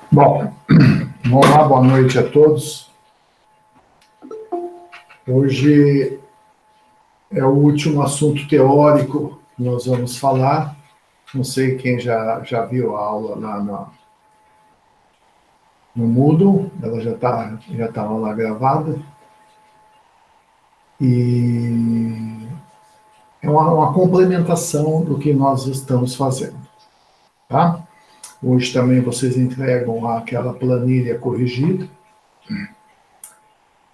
Bom, vamos lá, boa noite a todos. Hoje é o último assunto teórico que nós vamos falar. Não sei quem já viu a aula lá no Moodle, ela já tá lá gravada. E é uma complementação do que nós estamos fazendo, tá? Hoje também vocês entregam aquela planilha corrigida.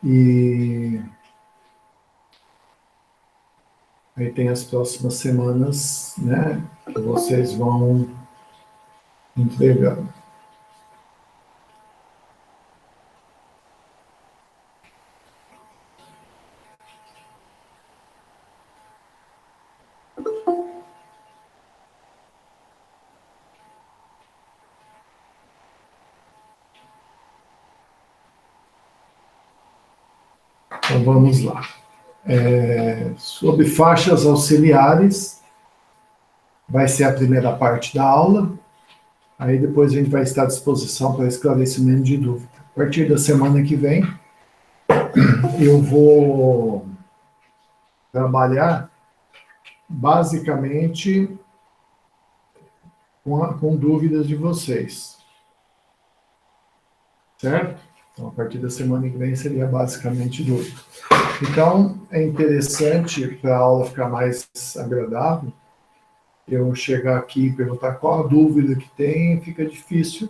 E aí tem as próximas semanas, né, que vocês vão entregando. Então vamos lá. Sobre faixas auxiliares, vai ser a primeira parte da aula. Aí depois a gente vai estar à disposição para esclarecimento de dúvida. A partir da semana que vem, eu vou trabalhar basicamente com dúvidas de vocês. Certo? Então, a partir da semana que vem seria basicamente dúvida. Então, é interessante, para a aula ficar mais agradável, eu chegar aqui e perguntar qual a dúvida que tem, fica difícil.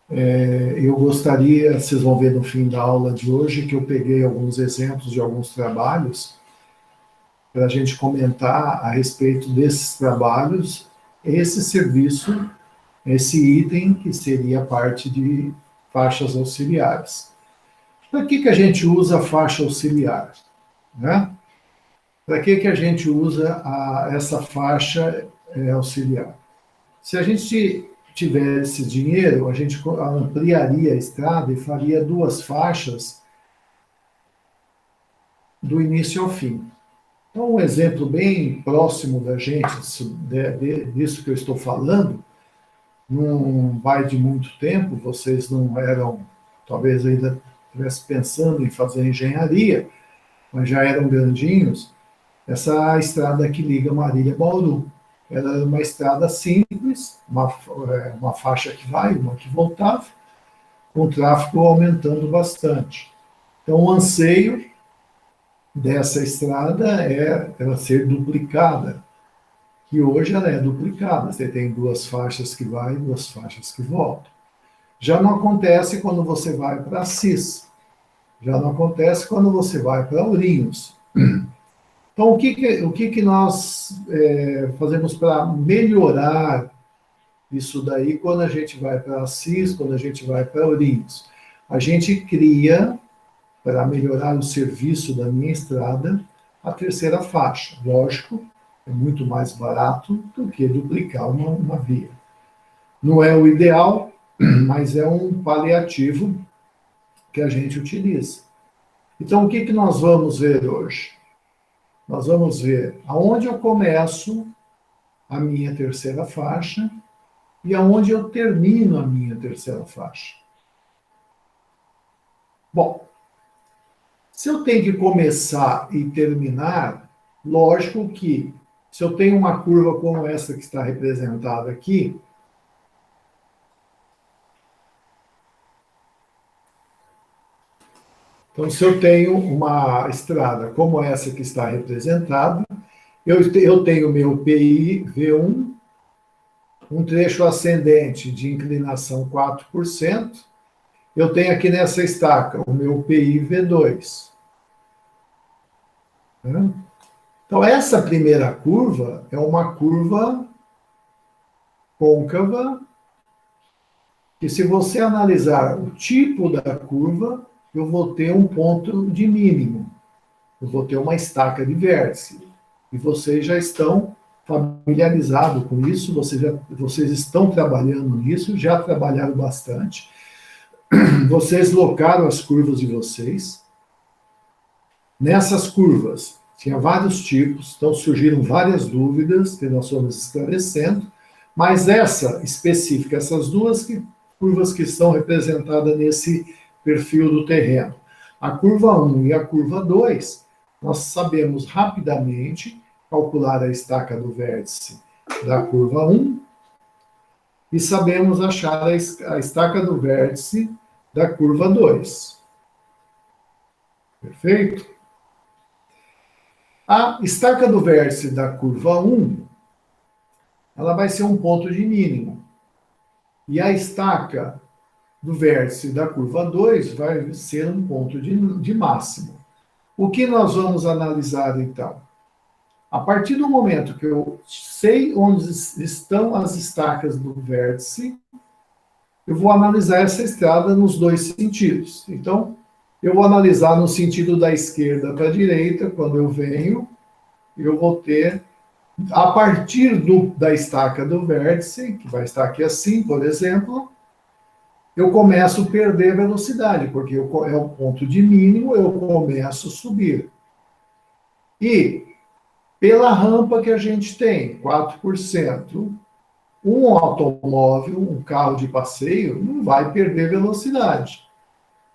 Eu gostaria, vocês vão ver no fim da aula de hoje, que eu peguei alguns exemplos de alguns trabalhos, para a gente comentar a respeito desses trabalhos, esse serviço, esse item que seria parte de faixas auxiliares. Para que a gente usa a faixa auxiliar? Né? Para que a gente usa essa faixa auxiliar? Se a gente tivesse dinheiro, a gente ampliaria a estrada e faria duas faixas do início ao fim. Então, um exemplo bem próximo da gente, disso que eu estou falando, não vai de muito tempo, vocês não eram, talvez ainda estivessem pensando em fazer engenharia, mas já eram grandinhos, essa estrada que liga Marília a Bauru. Era uma estrada simples, uma faixa que vai, uma que voltava, com o tráfego aumentando bastante. Então, o anseio dessa estrada é ela ser duplicada, que hoje ela é duplicada. Você tem duas faixas que vai e duas faixas que voltam. Já não acontece quando você vai para Assis. Já não acontece quando você vai para Ourinhos. Então, o que nós fazemos para melhorar isso daí quando a gente vai para Assis, quando a gente vai para Ourinhos? A gente cria, para melhorar o serviço da minha estrada, a terceira faixa. Lógico, é muito mais barato do que duplicar uma via. Não é o ideal, mas é um paliativo que a gente utiliza. Então, o que nós vamos ver hoje? Nós vamos ver aonde eu começo a minha terceira faixa e aonde eu termino a minha terceira faixa. Bom, se eu tenho que começar e terminar, lógico que se eu tenho uma curva como essa que está representada aqui, então se eu tenho uma estrada como essa que está representada, eu tenho meu PI V1, um trecho ascendente de inclinação 4%, eu tenho aqui nessa estaca o meu PI V2. Então, essa primeira curva é uma curva côncava, que se você analisar o tipo da curva, eu vou ter um ponto de mínimo. Eu vou ter uma estaca de vértice. E vocês já estão familiarizados com isso, vocês estão trabalhando nisso, já trabalharam bastante. Vocês locaram as curvas de vocês. Nessas curvas, tinha vários tipos, então surgiram várias dúvidas que nós fomos esclarecendo. Mas essa específica, essas duas curvas que estão representadas nesse perfil do terreno, a curva 1 e a curva 2, nós sabemos rapidamente calcular a estaca do vértice da curva 1 e sabemos achar a estaca do vértice da curva 2. Perfeito? A estaca do vértice da curva 1, ela vai ser um ponto de mínimo. E a estaca do vértice da curva 2 vai ser um ponto de máximo. O que nós vamos analisar, então? A partir do momento que eu sei onde estão as estacas do vértice, eu vou analisar essa estrada nos dois sentidos. Então, eu vou analisar no sentido da esquerda para a direita, quando eu venho, eu vou ter, a partir da estaca do vértice, que vai estar aqui assim, por exemplo, eu começo a perder velocidade, porque é o ponto de mínimo, eu começo a subir. E, pela rampa que a gente tem, 4%, um automóvel, um carro de passeio, não vai perder velocidade.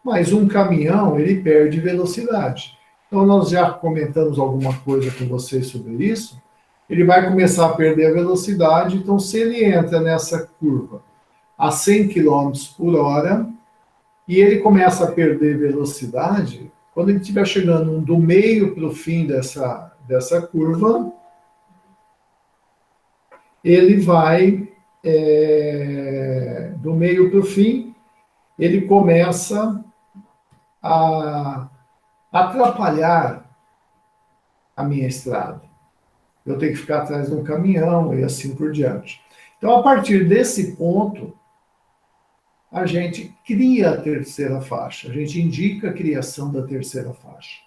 Mas um caminhão, ele perde velocidade. Então, nós já comentamos alguma coisa com vocês sobre isso. Ele vai começar a perder a velocidade, então, se ele entra nessa curva a 100 km por hora, e ele começa a perder velocidade, quando ele estiver chegando do meio para o fim dessa curva, ele vai, do meio para o fim, ele começa a atrapalhar a minha estrada. Eu tenho que ficar atrás de um caminhão e assim por diante. Então, a partir desse ponto, a gente cria a terceira faixa, a gente indica a criação da terceira faixa.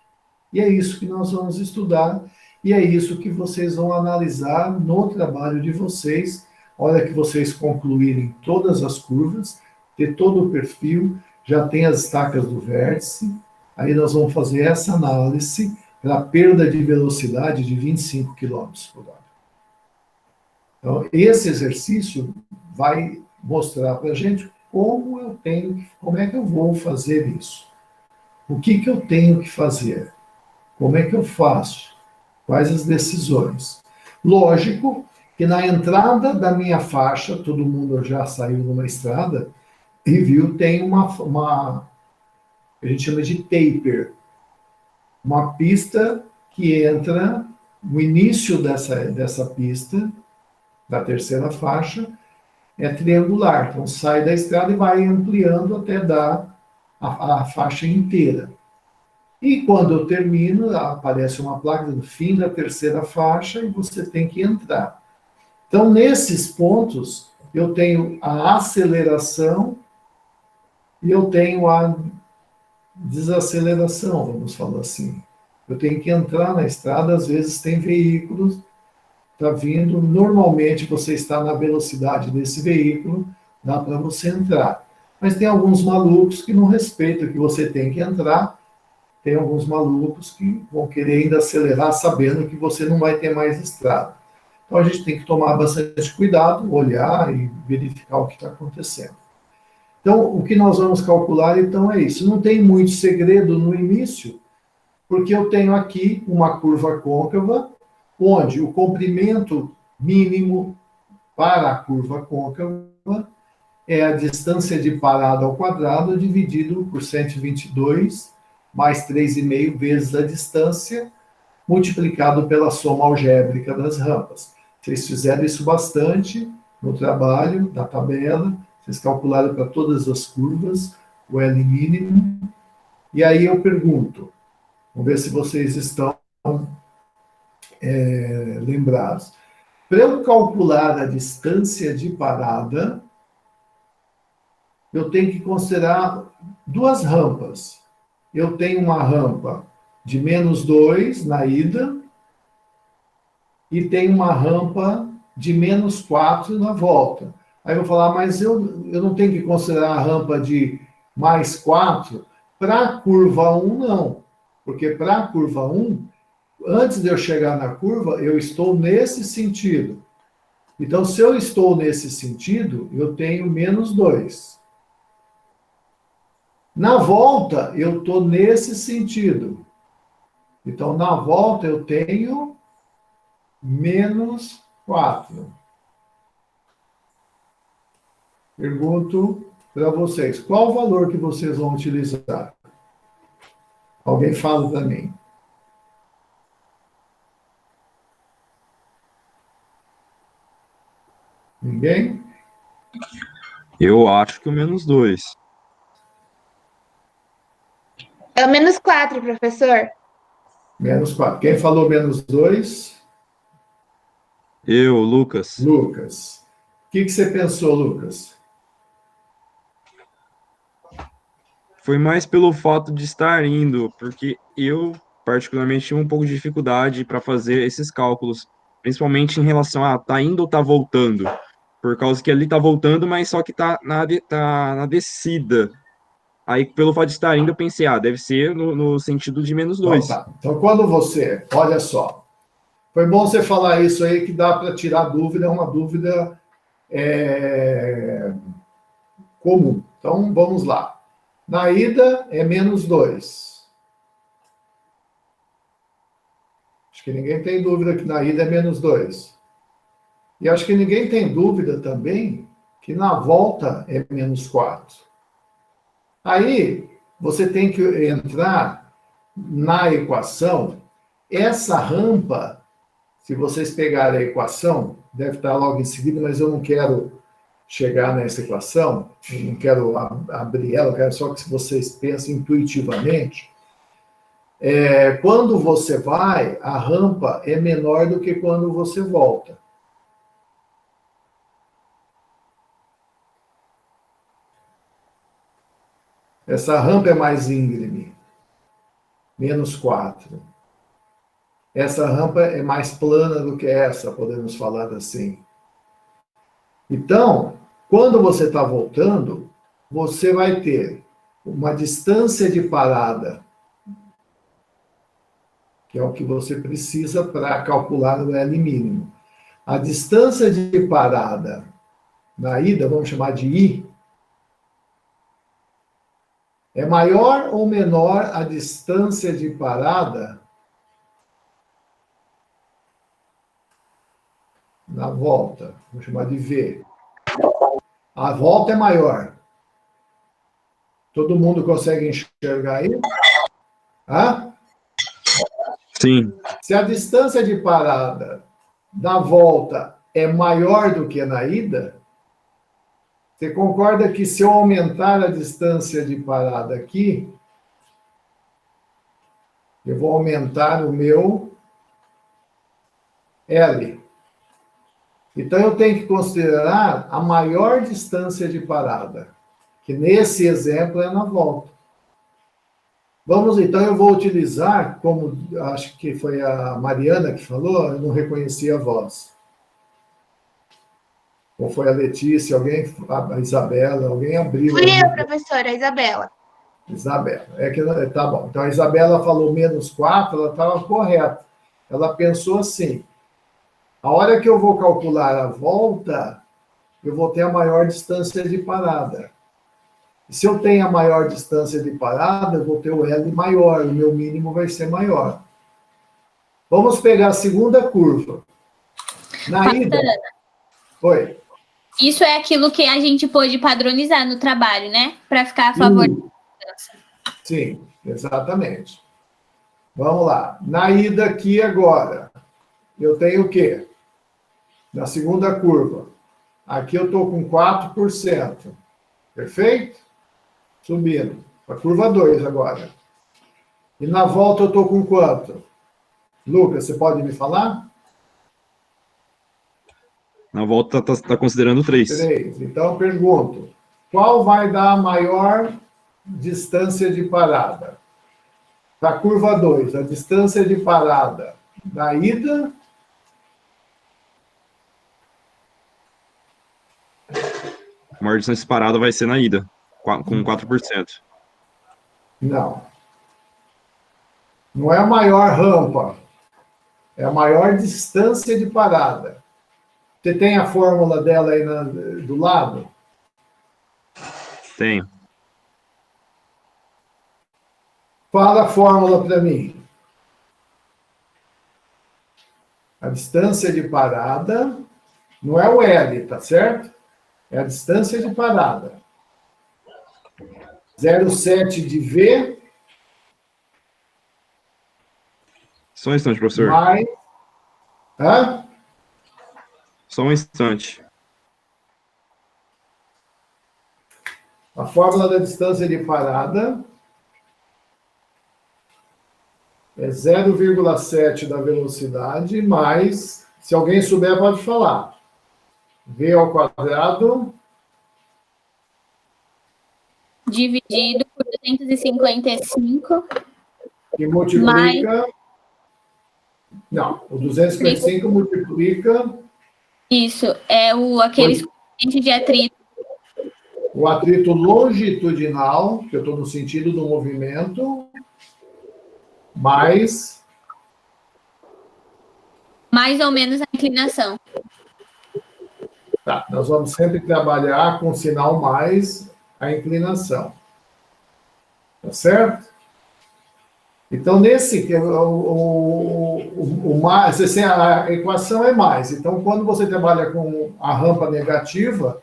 E é isso que nós vamos estudar, e é isso que vocês vão analisar no trabalho de vocês, a hora que vocês concluírem todas as curvas, ter todo o perfil, já tem as estacas do vértice, aí nós vamos fazer essa análise para a perda de velocidade de 25 km por hora. Então, esse exercício vai mostrar para a gente como é que eu vou fazer isso? O que eu tenho que fazer? Como é que eu faço? Quais as decisões? Lógico que na entrada da minha faixa, todo mundo já saiu numa estrada e viu, tem uma a gente chama de taper, uma pista que entra no início dessa pista, da terceira faixa, é triangular, então sai da estrada e vai ampliando até dar a faixa inteira. E quando eu termino, aparece uma placa do fim da terceira faixa e você tem que entrar. Então, nesses pontos, eu tenho a aceleração e eu tenho a desaceleração, vamos falar assim. Eu tenho que entrar na estrada, às vezes tem veículos, está vindo, normalmente você está na velocidade desse veículo, dá para você entrar. Mas tem alguns malucos que não respeitam que você tem que entrar, tem alguns malucos que vão querer ainda acelerar sabendo que você não vai ter mais estrada. Então a gente tem que tomar bastante cuidado, olhar e verificar o que está acontecendo. Então, o que nós vamos calcular, então, é isso. Não tem muito segredo no início, porque eu tenho aqui uma curva côncava, onde o comprimento mínimo para a curva côncava é a distância de parada ao quadrado dividido por 122 mais 3,5 vezes a distância, multiplicado pela soma algébrica das rampas. Vocês fizeram isso bastante no trabalho, na tabela, vocês calcularam para todas as curvas o L mínimo, e aí eu pergunto, vamos ver se vocês estão lembrados. Para eu calcular a distância de parada, eu tenho que considerar duas rampas. Eu tenho uma rampa de -2 na ida e tenho uma rampa de -4 na volta. Aí eu vou falar, mas eu não tenho que considerar a rampa de +4 para a curva 1, não. Porque para a curva 1, antes de eu chegar na curva, eu estou nesse sentido. Então, se eu estou nesse sentido, eu tenho menos 2. Na volta, eu estou nesse sentido. Então, na volta, eu tenho menos 4. Pergunto para vocês, qual o valor que vocês vão utilizar? Alguém fala para mim. Ninguém? Eu acho que o menos 2. É o menos 4, professor. Menos 4. Quem falou menos 2? Eu, Lucas. Lucas. O que você pensou, Lucas? Foi mais pelo fato de estar indo, porque eu, particularmente, tive um pouco de dificuldade para fazer esses cálculos, principalmente em relação a tá indo ou tá voltando. Por causa que ali tá voltando, mas só que tá na descida. Aí, pelo fato de estar indo, eu pensei, deve ser no sentido de menos Então 2. tá. Então, quando você... Olha só. Foi bom você falar isso aí, que dá para tirar dúvida. É uma dúvida comum. Então, vamos lá. Na ida, é menos 2. Acho que ninguém tem dúvida que na ida é menos 2. E acho que ninguém tem dúvida também que na volta é menos 4. Aí, você tem que entrar na equação. Essa rampa, se vocês pegarem a equação, deve estar logo em seguida, mas eu não quero chegar nessa equação, eu não quero abrir ela, eu quero só que vocês pensem intuitivamente. Quando você vai, a rampa é menor do que quando você volta. Essa rampa é mais íngreme, menos 4. Essa rampa é mais plana do que essa, podemos falar assim. Então, quando você está voltando, você vai ter uma distância de parada, que é o que você precisa para calcular o L mínimo. A distância de parada na ida, vamos chamar de I, é maior ou menor a distância de parada na volta? Vamos chamar de V. A volta é maior. Todo mundo consegue enxergar aí? Hã? Sim. Se a distância de parada da volta é maior do que na ida, você concorda que se eu aumentar a distância de parada aqui, eu vou aumentar o meu L. Então, eu tenho que considerar a maior distância de parada, que nesse exemplo é na volta. Vamos, então, eu vou utilizar, como acho que foi a Mariana que falou, eu não reconheci a voz. Ou foi a Letícia, alguém, a Isabela, alguém abriu. Fui eu, professora, a Isabela. Isabela, tá bom. Então, a Isabela falou menos 4, ela estava correta. Ela pensou assim, a hora que eu vou calcular a volta, eu vou ter a maior distância de parada. E se eu tenho a maior distância de parada, eu vou ter o L maior, o meu mínimo vai ser maior. Vamos pegar a segunda curva. Na ida... Oi. Isso é aquilo que a gente pôde padronizar no trabalho, né? Para ficar a favor da mudança. Sim, exatamente. Vamos lá. Na ida aqui agora, eu tenho o quê? Na segunda curva. Aqui eu estou com 4%. Perfeito? Subindo. A curva 2 agora. E na volta eu estou com quanto? Lucas, você pode me falar? Na volta tá considerando 3. 3. Então eu pergunto, qual vai dar a maior distância de parada? Para a curva 2, a distância de parada na ida... A maior distância parada vai ser na ida, com 4%. Não. Não é a maior rampa. É a maior distância de parada. Você tem a fórmula dela aí do lado? Tenho. Fala a fórmula para mim. A distância de parada não é o L, tá certo? É a distância de parada. 0,7 de V Só um instante, professor. mais... Hã? Só um instante. A fórmula da distância de parada é 0,7 da velocidade mais, se alguém souber, pode falar, V ao quadrado Dividido por 255. que multiplica... Não, o 255 multiplica... Isso, é aqueles coeficientes de atrito. O atrito longitudinal, que eu estou no sentido do movimento, mais ou menos a inclinação. Tá, nós vamos sempre trabalhar com o sinal mais a inclinação. Tá certo? Então, mais, assim, a equação é mais. Então, quando você trabalha com a rampa negativa,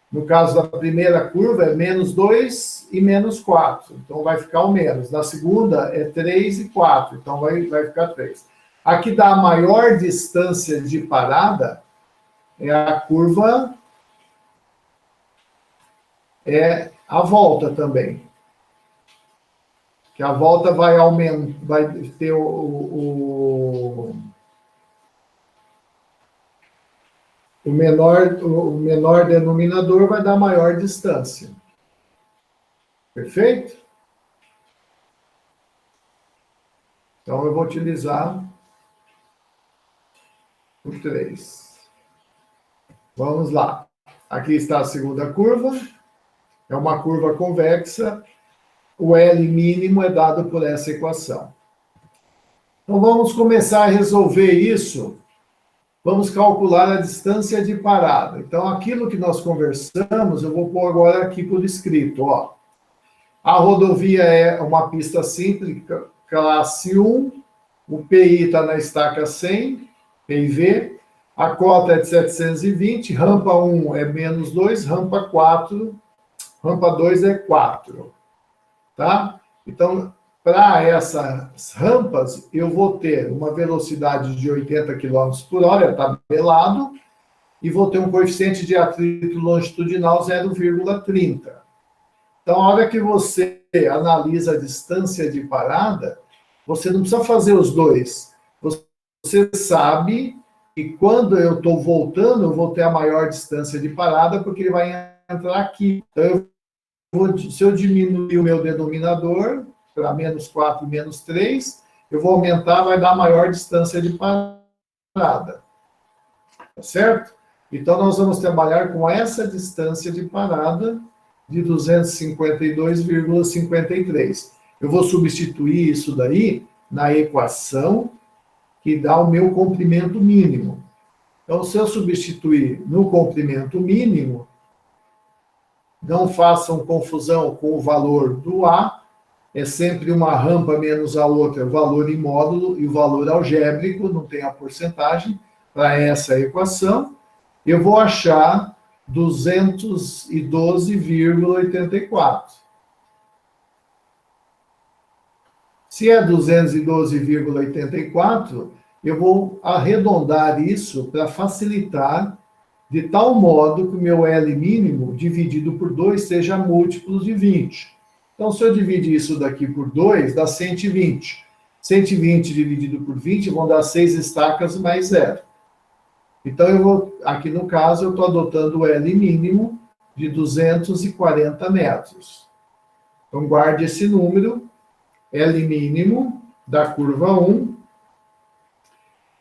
no caso da primeira curva, é -2 e -4. Então, vai ficar o menos. Na segunda, é 3 e 4. Então, vai ficar 3. Aqui dá a maior distância de parada, é a curva, é a volta também. Que a volta vai aumentar, vai ter o menor denominador vai dar maior distância. Perfeito? Então, eu vou utilizar o 3. Vamos lá. Aqui está a segunda curva. É uma curva convexa. O L mínimo é dado por essa equação. Então, vamos começar a resolver isso. Vamos calcular a distância de parada. Então, aquilo que nós conversamos, eu vou pôr agora aqui por escrito. Ó. A rodovia é uma pista simples, classe 1. O PI está na estaca 100, PIV. A cota é de 720. Rampa 1 é -2, rampa 4. Rampa 2 é 4. Tá? Então, para essas rampas, eu vou ter uma velocidade de 80 km por hora, tabelado, e vou ter um coeficiente de atrito longitudinal 0,30. Então, a hora que você analisa a distância de parada, você não precisa fazer os dois. Você sabe que quando eu estou voltando, eu vou ter a maior distância de parada, porque ele vai entrar aqui. Então, se eu diminuir o meu denominador para -4 e -3, eu vou aumentar, vai dar maior distância de parada. Tá certo? Então, nós vamos trabalhar com essa distância de parada de 252,53. Eu vou substituir isso daí na equação que dá o meu comprimento mínimo. Então, se eu substituir no comprimento mínimo, não façam confusão com o valor do A, é sempre uma rampa menos a outra, o valor em módulo e o valor algébrico, não tem a porcentagem, para essa equação, eu vou achar 212,84. Se é 212,84, eu vou arredondar isso para facilitar, de tal modo que o meu L mínimo dividido por 2 seja múltiplo de 20. Então, se eu dividir isso daqui por 2, dá 120. 120 dividido por 20 vão dar 6 estacas mais 0. Então, eu vou, aqui no caso, eu estou adotando o L mínimo de 240 metros. Então, guarde esse número. L mínimo da curva 1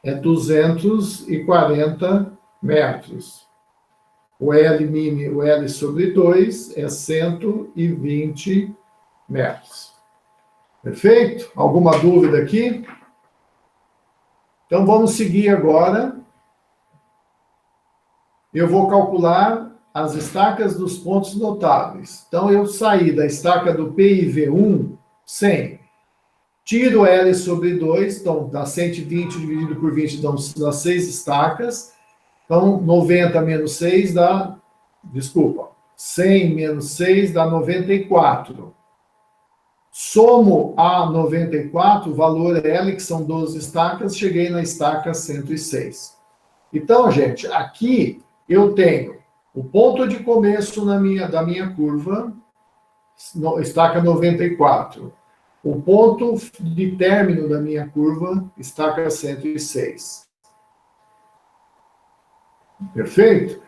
é 240 metros. O L mínimo, o L sobre 2 é 120 metros. Perfeito? Alguma dúvida aqui? Então, vamos seguir agora eu vou calcular as estacas dos pontos notáveis. Então, eu saí da estaca do PIV1, 100. Tiro L sobre 2, então dá 120 dividido por 20, dá 6 estacas. Então, 90 menos 6 dá, 100 menos 6 dá 94. Somo a 94, o valor L, que são 12 estacas, cheguei na estaca 106. Então, gente, aqui eu tenho o ponto de começo da minha curva, estaca 94. O ponto de término da minha curva, estaca 106. Perfeito?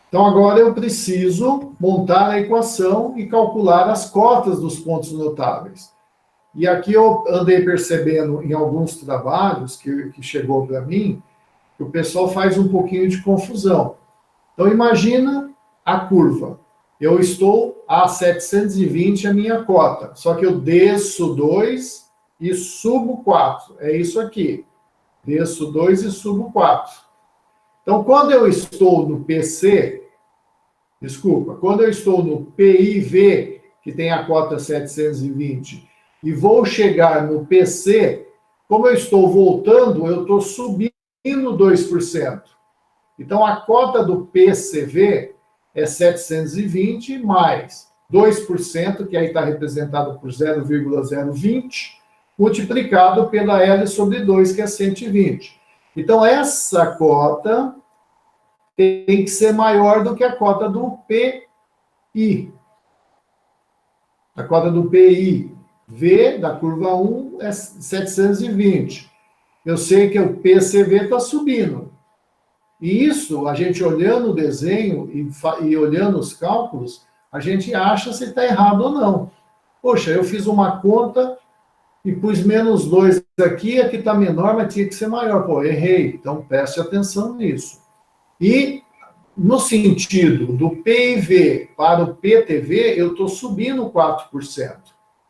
Então, agora eu preciso montar a equação e calcular as cotas dos pontos notáveis. E aqui eu andei percebendo em alguns trabalhos que chegou para mim, que o pessoal faz um pouquinho de confusão. Então, imagina a curva. Eu estou a 720 a minha cota, só que eu desço 2 e subo 4. É isso aqui. Desço 2 e subo 4. Então, quando eu estou no quando eu estou no PIV, que tem a cota 720, e vou chegar no PC, como eu estou voltando, eu estou subindo 2%. Então, a cota do PCV é 720 mais 2%, que aí está representado por 0,020, multiplicado pela L sobre 2, que é 120. Então, essa cota tem que ser maior do que a cota do PI. A cota do PI, V, da curva 1, é 720. Eu sei que o PCV está subindo. E isso, a gente olhando o desenho e olhando os cálculos, a gente acha se está errado ou não. Poxa, eu fiz uma conta e pus menos 2 aqui está menor, mas tinha que ser maior. Pô, errei. Então, preste atenção nisso. E, no sentido do PIV para o PTV, eu estou subindo 4%.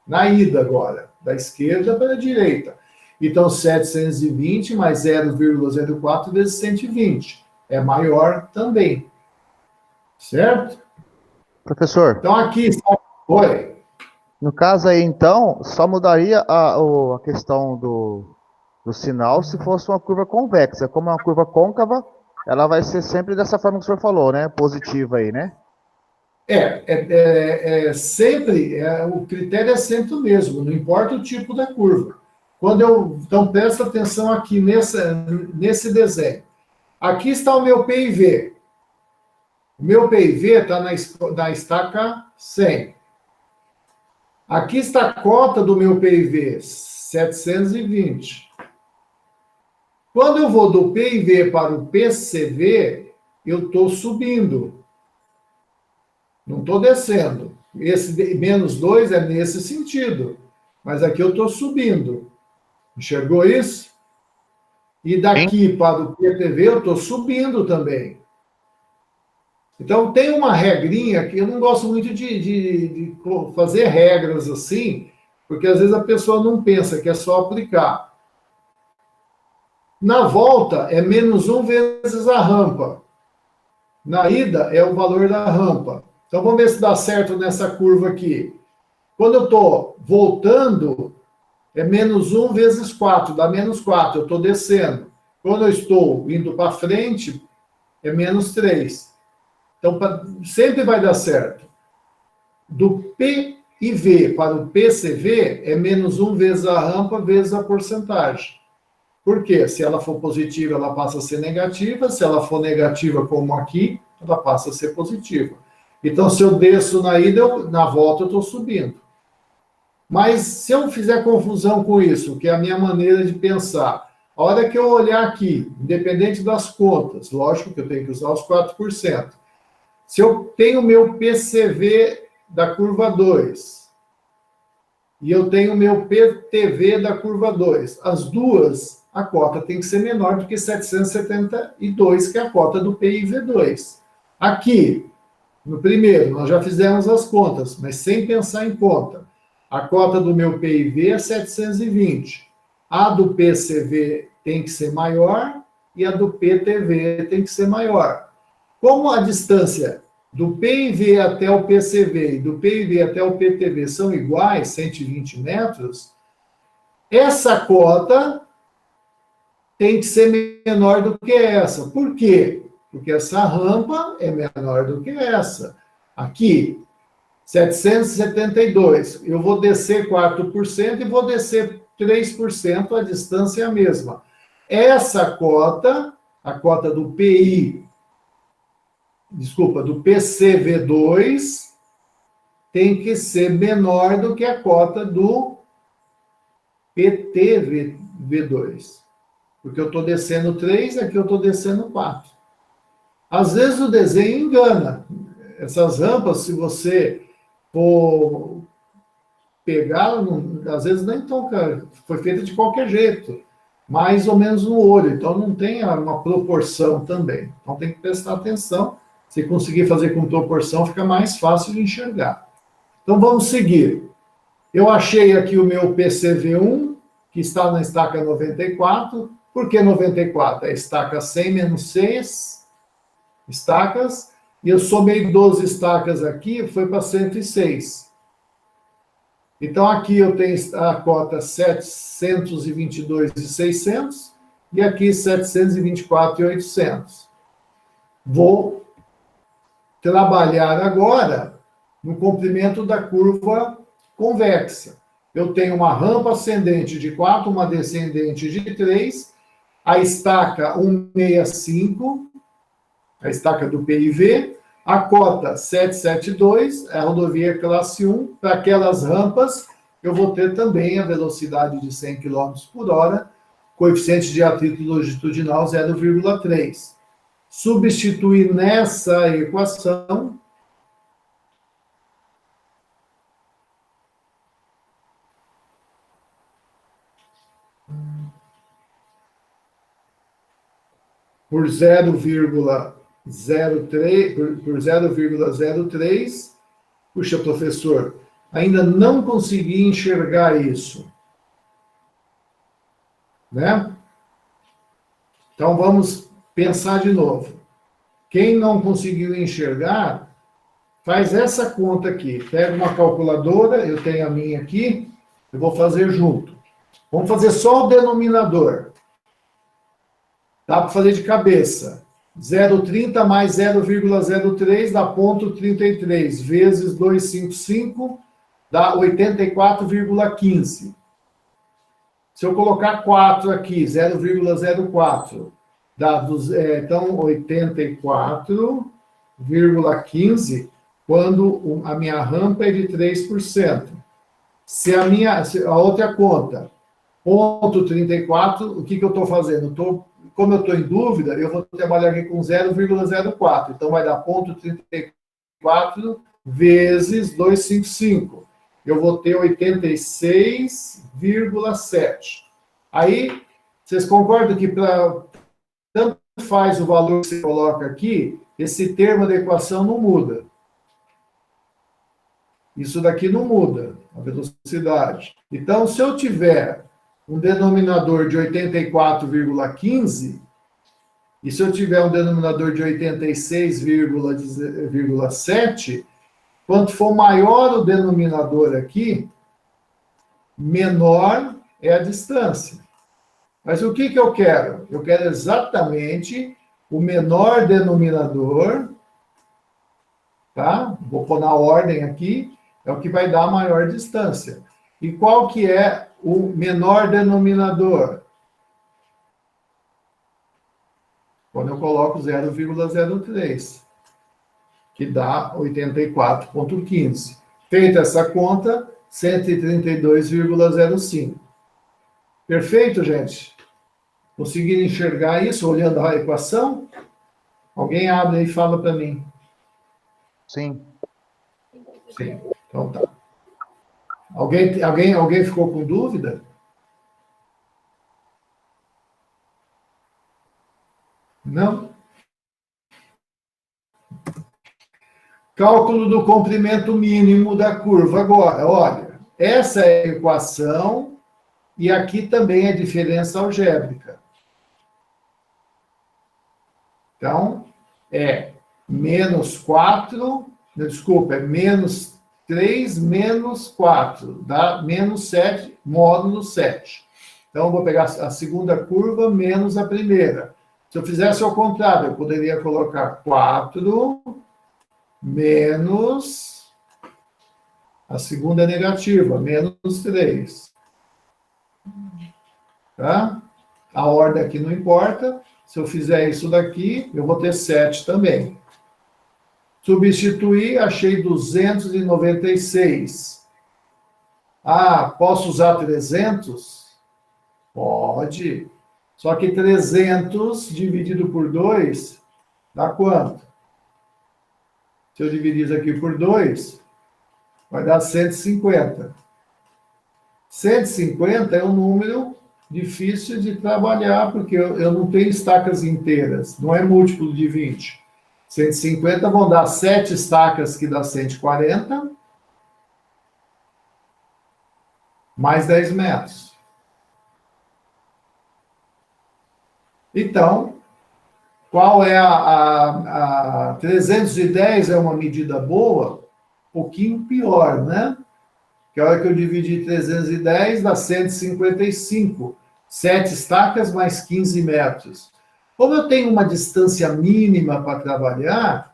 Na ida agora, da esquerda para a direita. Então, 720 mais 0,04 vezes 120. É maior também. Certo? Professor. Então, aqui... Oi. No caso aí, então, só mudaria a questão do sinal se fosse uma curva convexa. Como é uma curva côncava, ela vai ser sempre dessa forma que o senhor falou, né? Positiva aí, né? Sempre, o critério é sempre o mesmo, não importa o tipo da curva. Então, presta atenção aqui nesse desenho. Aqui está o meu PIV. O meu PIV está na estaca 100. Aqui está a cota do meu PIV, 720. Quando eu vou do PIV para o PCV, eu estou subindo. Não estou descendo. Esse menos 2 é nesse sentido. Mas aqui eu estou subindo. Enxergou isso? E daqui para o PTV eu estou subindo também. Então, tem uma regrinha que eu não gosto muito de fazer regras assim, porque às vezes a pessoa não pensa que é só aplicar. Na volta, é menos 1 vezes a rampa. Na ida, é o valor da rampa. Então, vamos ver se dá certo nessa curva aqui. Quando eu estou voltando, é menos 1 vezes 4, dá menos 4, eu estou descendo. Quando eu estou indo para frente, é menos 3. Então, sempre vai dar certo. Do PIV para o PCV, é menos 1 vezes a rampa vezes a porcentagem. Por quê? Se ela for positiva, ela passa a ser negativa. Se ela for negativa, como aqui, ela passa a ser positiva. Então, se eu desço na ida, na volta eu estou subindo. Mas se eu fizer confusão com isso, que é a minha maneira de pensar, a hora que eu olhar aqui, independente das contas, lógico que eu tenho que usar os 4%. Se eu tenho o meu PCV da curva 2 e eu tenho o meu PTV da curva 2, as duas, a cota tem que ser menor do que 772, que é a cota do PIV2. Aqui, no primeiro, nós já fizemos as contas, mas sem pensar em conta. A cota do meu PIV é 720. A do PCV tem que ser maior e a do PTV tem que ser maior. Como a distância do PIV até o PCV e do PIV até o PTV são iguais, 120 metros, essa cota tem que ser menor do que essa. Por quê? Porque essa rampa é menor do que essa. Aqui, 772. Eu vou descer 4% e vou descer 3%, a distância é a mesma. Essa cota, a cota do PI, desculpa, do PCV2, tem que ser menor do que a cota do PTV2. Porque eu estou descendo 3, aqui eu estou descendo 4. Às vezes o desenho engana. Essas rampas, se você for pegar, às vezes nem tão, foi feita de qualquer jeito, mais ou menos no olho, então não tem uma proporção também. Então tem que prestar atenção. Se conseguir fazer com proporção, fica mais fácil de enxergar. Então vamos seguir. Eu achei aqui o meu PCV1, que está na estaca 94. Por que 94? É estaca 100 menos 6 estacas, e eu somei 12 estacas aqui, foi para 106. Então, aqui eu tenho a cota 722,600 e aqui 724,800. Vou trabalhar agora no comprimento da curva convexa. Eu tenho uma rampa ascendente de 4, uma descendente de 3, a estaca 165, a estaca do PIV, a cota 772, a rodovia classe 1, para aquelas rampas, eu vou ter também a velocidade de 100 km por hora, coeficiente de atrito longitudinal 0,3. Substituir nessa equação por 0,03. Puxa, professor, ainda não consegui enxergar isso. Né? Então, vamos pensar de novo. Quem não conseguiu enxergar, faz essa conta aqui. Pega uma calculadora, eu tenho a minha aqui, eu vou fazer junto. Vamos fazer só o denominador. Dá para fazer de cabeça. 0,30 mais 0,03 dá 0,33, vezes 255 dá 84,15. Se eu colocar 4 aqui, 0,04, dá, então, 84,15, quando a minha rampa é de 3%. Se a outra conta, 0,34, o que eu estou fazendo? Como eu estou em dúvida, eu vou trabalhar aqui com 0,04. Então, vai dar 0,34 vezes 255. Eu vou ter 86,7. Aí, vocês concordam que tanto faz o valor que você coloca aqui, esse termo da equação não muda. Isso daqui não muda, a velocidade. Então, se eu tiver um denominador de 84,15, e se eu tiver um denominador de 86,7, quanto for maior o denominador aqui, menor é a distância. Mas o que eu quero? Eu quero exatamente o menor denominador, tá? Vou pôr na ordem aqui, é o que vai dar a maior distância. E qual que é o menor denominador? Quando eu coloco 0,03, que dá 84,15. Feita essa conta, 132,05. Perfeito, gente? Conseguiram enxergar isso olhando a equação? Alguém abre aí e fala para mim. Sim. Sim, então tá. Alguém ficou com dúvida? Não? Cálculo do comprimento mínimo da curva. Agora, olha, essa é a equação e aqui também é diferença algébrica. Então, menos 4, desculpa, é menos 3 menos 4, dá menos 7, módulo 7. Então, eu vou pegar a segunda curva menos a primeira. Se eu fizesse ao contrário, eu poderia colocar 4 menos... A segunda é negativa, menos 3. Tá? A ordem aqui não importa. Se eu fizer isso daqui, eu vou ter 7 também. Substituir, achei 296. Ah, posso usar 300? Pode. Só que 300 dividido por 2 dá quanto? Se eu dividir isso aqui por 2, vai dar 150. 150 é um número difícil de trabalhar, porque eu não tenho estacas inteiras, não é múltiplo de 20. 150 vão dar 7 estacas, que dá 140, mais 10 metros. Então, qual é a 310 é uma medida boa? Um pouquinho pior, né? Que a hora que eu dividir 310 dá 155. 7 estacas mais 15 metros. Como eu tenho uma distância mínima para trabalhar,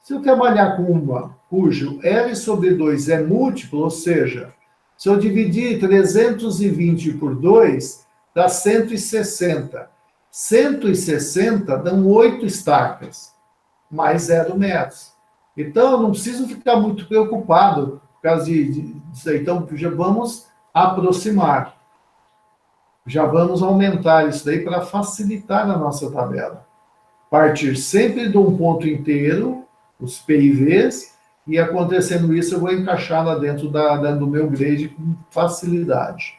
se eu trabalhar com uma cujo L sobre 2 é múltiplo, ou seja, se eu dividir 320 por 2, dá 160. 160 dão 8 estacas, mais 0 metros. Então, eu não preciso ficar muito preocupado por causa disso aí. Então, já vamos aproximar. Já vamos aumentar isso daí para facilitar a nossa tabela. Partir sempre de um ponto inteiro, os PIVs, e acontecendo isso, eu vou encaixar lá dentro do meu grade com facilidade.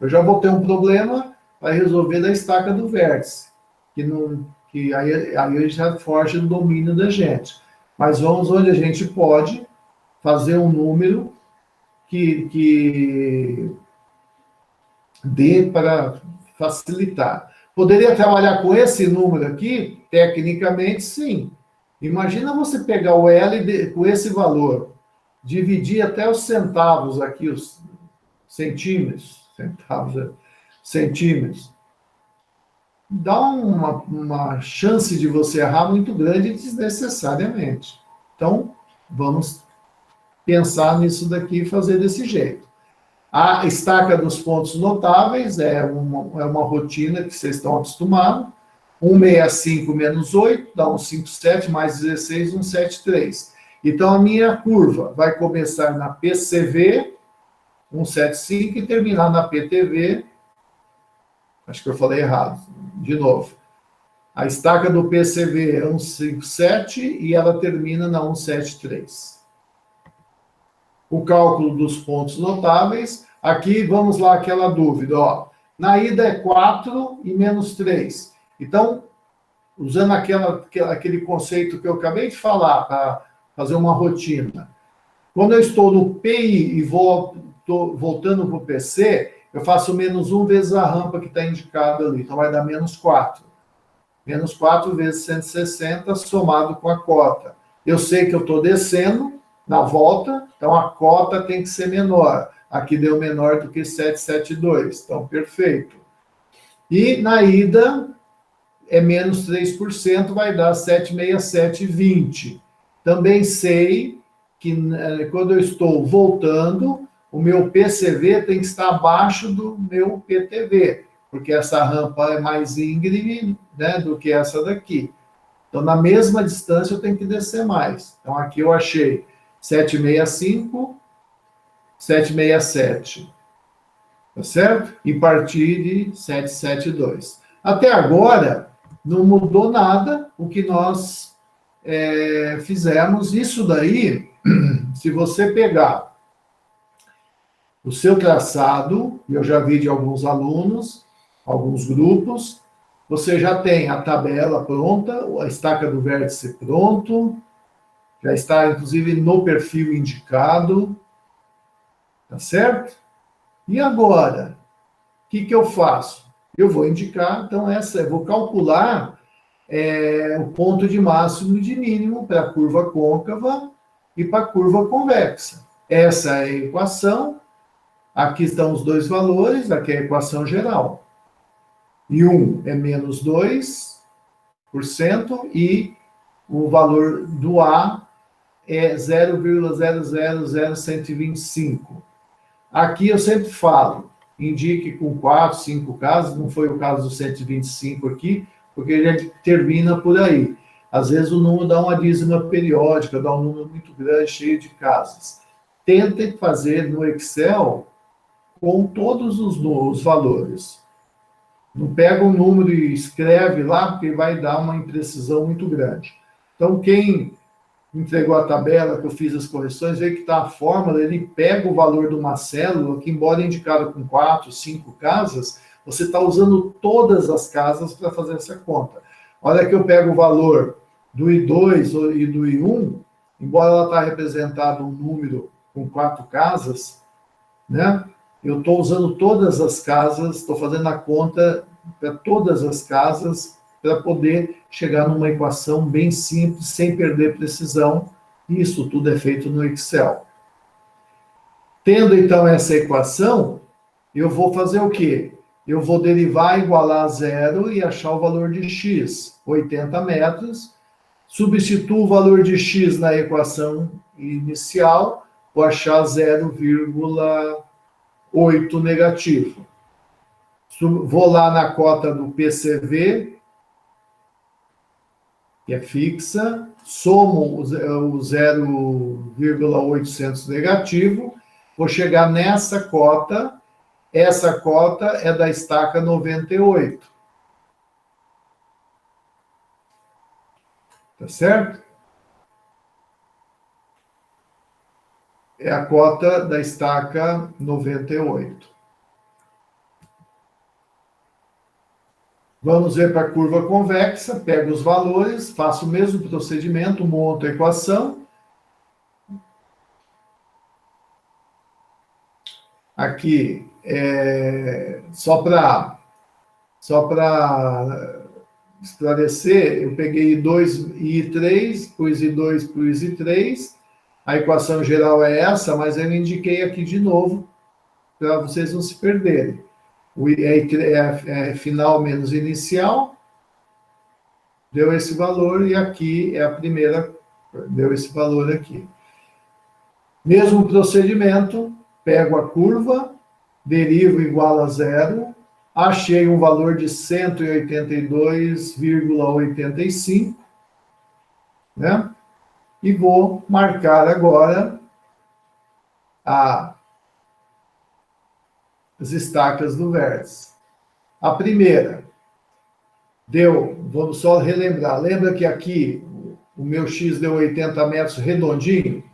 Eu já vou ter um problema para resolver da estaca do vértice, que aí já foge do domínio da gente. Mas vamos onde a gente pode fazer um número que dê para facilitar. Poderia trabalhar com esse número aqui? Tecnicamente, sim. Imagina você pegar o L com esse valor, dividir até os centavos aqui, os centímetros, centímetros. Dá uma chance de você errar muito grande desnecessariamente. Então, vamos pensar nisso daqui e fazer desse jeito. A estaca dos pontos notáveis é uma rotina que vocês estão acostumados. 165 menos 8 dá 157, mais 16, 173. Então, a minha curva vai começar na PCV, 175, e terminar na PTV. Acho que eu falei errado. De novo. A estaca do PCV é 157 e ela termina na 173. O cálculo dos pontos notáveis. Aqui, vamos lá, aquela dúvida. Ó. Na ida é 4 e menos 3. Então, usando aquele conceito que eu acabei de falar para fazer uma rotina. Quando eu estou no PI e estou voltando para o PC, eu faço menos 1 vezes a rampa que está indicada ali. Então, vai dar menos 4. Menos 4 vezes 160, somado com a cota. Eu sei que eu estou descendo na volta, então a cota tem que ser menor. Aqui deu menor do que 772. Então, perfeito. E na ida, é menos 3%, vai dar 767,20. Também sei que quando eu estou voltando, o meu PCV tem que estar abaixo do meu PTV, porque essa rampa é mais íngreme, né, do que essa daqui. Então, na mesma distância, eu tenho que descer mais. Então, aqui eu achei 765, 767. Tá certo? E partir de 772. Até agora, não mudou nada o que nós fizemos. Isso daí, se você pegar o seu traçado, eu já vi de alguns alunos, alguns grupos, você já tem a tabela pronta, a estaca do vértice pronto, já está, inclusive, no perfil indicado, tá certo? E agora, o que eu faço? Eu vou indicar, então, eu vou calcular o ponto de máximo e de mínimo para a curva côncava e para a curva convexa. Essa é a equação. Aqui estão os dois valores, aqui é a equação geral. E 1 é menos 2%, e o valor do A é 0,000125. Aqui eu sempre falo, indique com 4, 5 casas, não foi o caso do 125 aqui, porque ele termina por aí. Às vezes o número dá uma dízima periódica, dá um número muito grande, cheio de casas. Tentem fazer no Excel com todos os valores. Não pega um número e escreve lá, porque vai dar uma imprecisão muito grande. Então, quem entregou a tabela, que eu fiz as correções, vê que está a fórmula, ele pega o valor de uma célula, que embora indicado com 4, 5 casas, você está usando todas as casas para fazer essa conta. Olha que eu pego o valor do I2 e do I1, embora ela está representado um número com 4 casas, né? Eu estou usando todas as casas, estou fazendo a conta para todas as casas para poder chegar numa equação bem simples, sem perder precisão. Isso tudo é feito no Excel. Tendo, então, essa equação, eu vou fazer o quê? Eu vou derivar igualar a zero e achar o valor de x, 80 metros. Substituo o valor de x na equação inicial, vou achar 0,8 negativo. Vou lá na cota do PCV, que é fixa, somo o 0,800 negativo, vou chegar nessa cota, essa cota é da estaca 98. Tá certo? É a cota da estaca 98. Vamos ver para a curva convexa, pego os valores, faço o mesmo procedimento, monto a equação. Aqui, só para esclarecer, eu peguei I2 e I3, pus I2, pus I3, a equação geral é essa, mas eu indiquei aqui de novo, para vocês não se perderem. É final menos inicial, deu esse valor, e aqui é a primeira, deu esse valor aqui. Mesmo procedimento, pego a curva, derivo igual a zero, achei um valor de 182,85, né? E vou marcar agora as estacas do vértice. A primeira deu, vamos só relembrar, lembra que aqui o meu X deu 80 metros redondinho?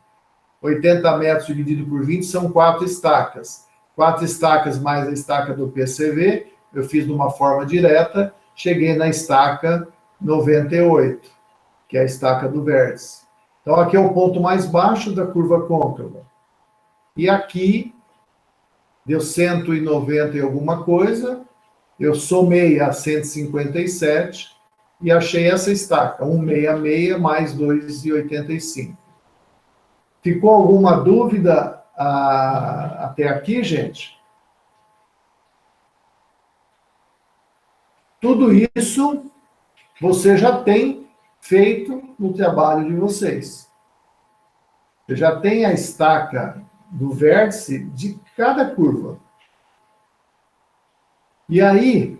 80 metros dividido por 20 são 4 estacas. 4 estacas mais a estaca do PCV, eu fiz de uma forma direta, cheguei na estaca 98, que é a estaca do vértice. Então, aqui é o ponto mais baixo da curva côncava. E aqui, deu 190 e alguma coisa, eu somei a 157 e achei essa estaca, 166 mais 2,85. Ficou alguma dúvida até aqui, gente? Tudo isso você já tem feito no trabalho de vocês. Você já tem a estaca do vértice de cada curva. E aí,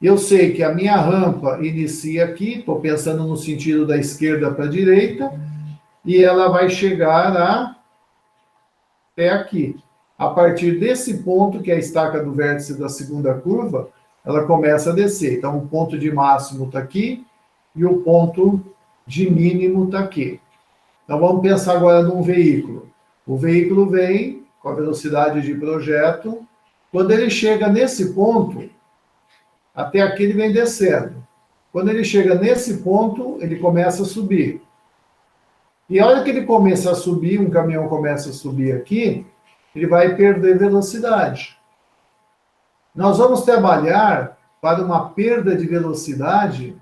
eu sei que a minha rampa inicia aqui, estou pensando no sentido da esquerda para a direita, e ela vai chegar até aqui. A partir desse ponto, que é a estaca do vértice da segunda curva, ela começa a descer. Então, o ponto de máximo está aqui, e o ponto de mínimo está aqui. Então, vamos pensar agora num veículo. O veículo vem com a velocidade de projeto. Quando ele chega nesse ponto, até aqui ele vem descendo. Quando ele chega nesse ponto, ele começa a subir. E a hora que ele começa a subir, um caminhão começa a subir aqui, ele vai perder velocidade. Nós vamos trabalhar para uma perda de velocidade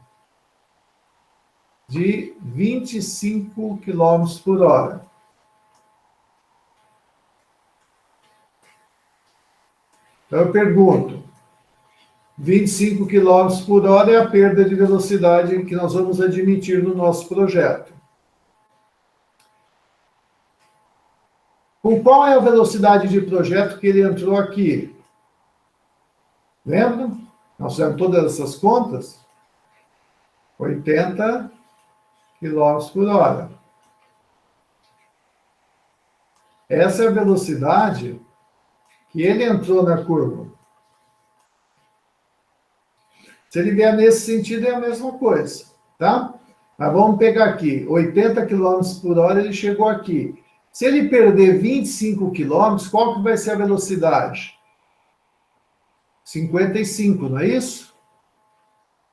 de 25 km por hora. Então, eu pergunto, 25 km por hora é a perda de velocidade que nós vamos admitir no nosso projeto. Com qual é a velocidade de projeto que ele entrou aqui? Lembra? Nós fizemos todas essas contas? 80 km por hora. Essa é a velocidade que ele entrou na curva. Se ele vier nesse sentido, é a mesma coisa, tá? Mas vamos pegar aqui, 80 km por hora, ele chegou aqui. Se ele perder 25 km, qual que vai ser a velocidade? 55, não é isso?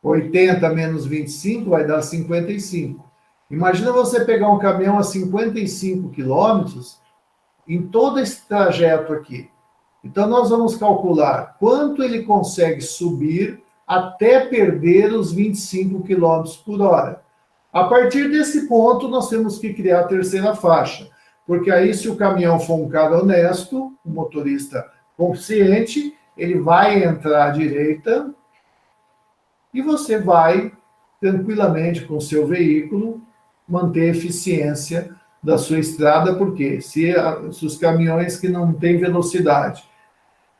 80 menos 25 vai dar 55. Imagina você pegar um caminhão a 55 quilômetros em todo esse trajeto aqui. Então, nós vamos calcular quanto ele consegue subir até perder os 25 km por hora. A partir desse ponto, nós temos que criar a terceira faixa, porque aí, se o caminhão for um cara honesto, um motorista consciente, ele vai entrar à direita e você vai, tranquilamente, com o seu veículo, manter a eficiência da sua estrada, porque se os caminhões que não têm velocidade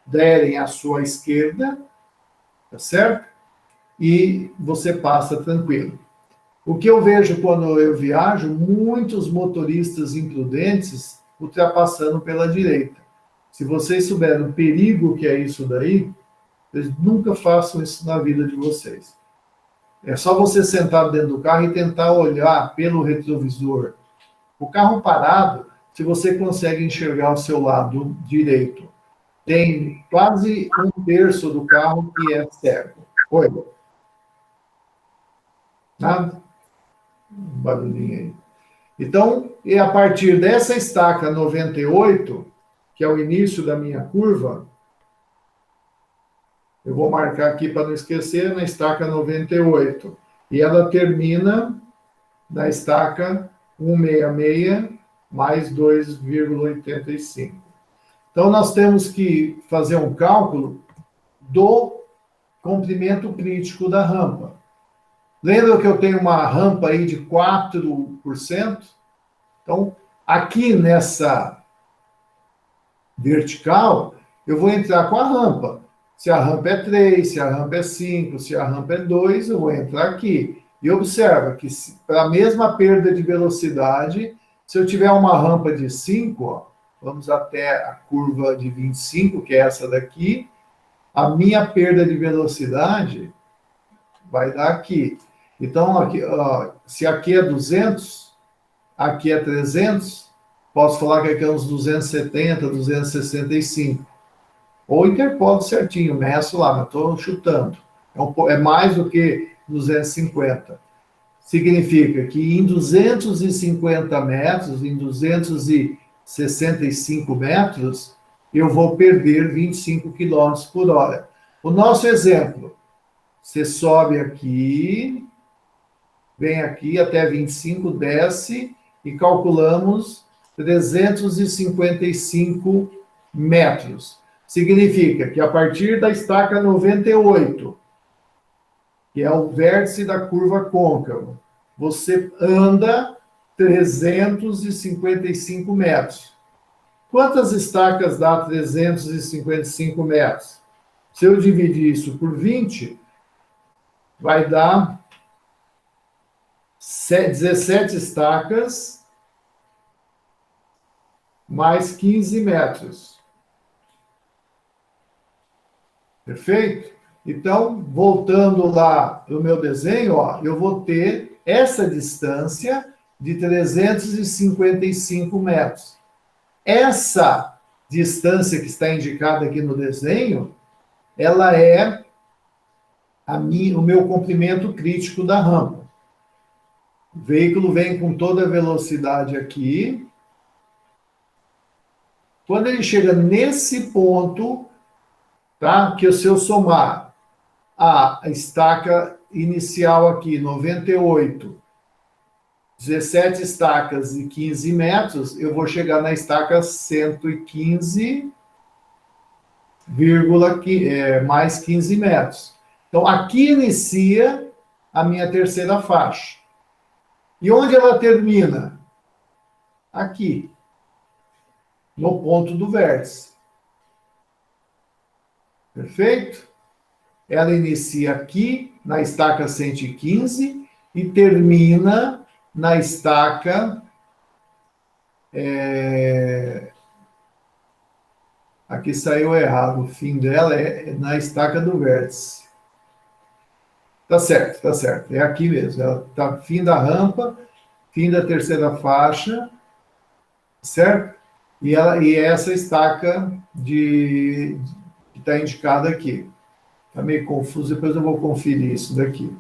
derem à sua esquerda, tá certo? E você passa tranquilo. O que eu vejo quando eu viajo, muitos motoristas imprudentes ultrapassando pela direita. Se vocês souberem o perigo que é isso daí, vocês nunca façam isso na vida de vocês. É só você sentar dentro do carro e tentar olhar pelo retrovisor. O carro parado, se você consegue enxergar o seu lado direito, tem quase um terço do carro que é cego. Oi. Nada? Um barulhinho aí. Então, e a partir dessa estaca 98, que é o início da minha curva, eu vou marcar aqui para não esquecer, na estaca 98. E ela termina na estaca 166 mais 2,85. Então, nós temos que fazer um cálculo do comprimento crítico da rampa. Lembra que eu tenho uma rampa aí de 4%? Então, aqui nessa vertical, eu vou entrar com a rampa. Se a rampa é 3, se a rampa é 5, se a rampa é 2, eu vou entrar aqui. E observa que para a mesma perda de velocidade, se eu tiver uma rampa de 5, ó, vamos até a curva de 25, que é essa daqui, a minha perda de velocidade vai dar aqui. Então, aqui, ó, se aqui é 200, aqui é 300, posso falar que aqui é uns 270, 265. Ou interpolo certinho, meço lá, mas estou chutando. É mais do que 250. Significa que em 250 metros, em 265 metros, eu vou perder 25 km por hora. O nosso exemplo, você sobe aqui, vem aqui até 25, desce e calculamos 355 metros. Significa que a partir da estaca 98, que é o vértice da curva côncava, você anda 355 metros. Quantas estacas dá 355 metros? Se eu dividir isso por 20, vai dar 17 estacas mais 15 metros. Perfeito? Então, voltando lá no meu desenho, ó, eu vou ter essa distância de 355 metros. Essa distância que está indicada aqui no desenho, ela é o meu comprimento crítico da rampa. O veículo vem com toda a velocidade aqui. Quando ele chega nesse ponto, tá? Que se eu somar a estaca inicial aqui, 98, 17 estacas e 15 metros, eu vou chegar na estaca 115, mais 15 metros. Então, aqui inicia a minha terceira faixa. E onde ela termina? Aqui, no ponto do vértice. Perfeito? Ela inicia aqui, na estaca 115, e termina na estaca... Aqui saiu errado, o fim dela é na estaca do vértice. Tá certo, é aqui mesmo. Ela tá fim da rampa, fim da terceira faixa, certo? E essa estaca que está indicada aqui. Está meio confuso, depois eu vou conferir isso daqui.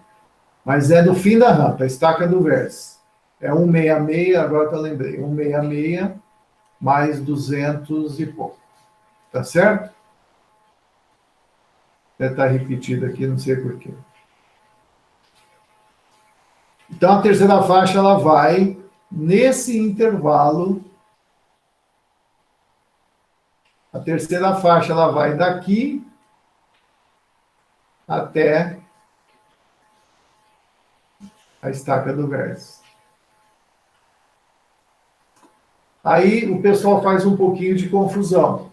Mas é no fim da rampa, a estaca do vértice. É 166, agora que eu lembrei, 166 mais 200 e pouco. Tá certo? Deve estar repetido aqui, não sei porquê. Então, a terceira faixa, ela vai nesse intervalo. A terceira faixa, ela vai daqui até a estaca do vértice. Aí, o pessoal faz um pouquinho de confusão.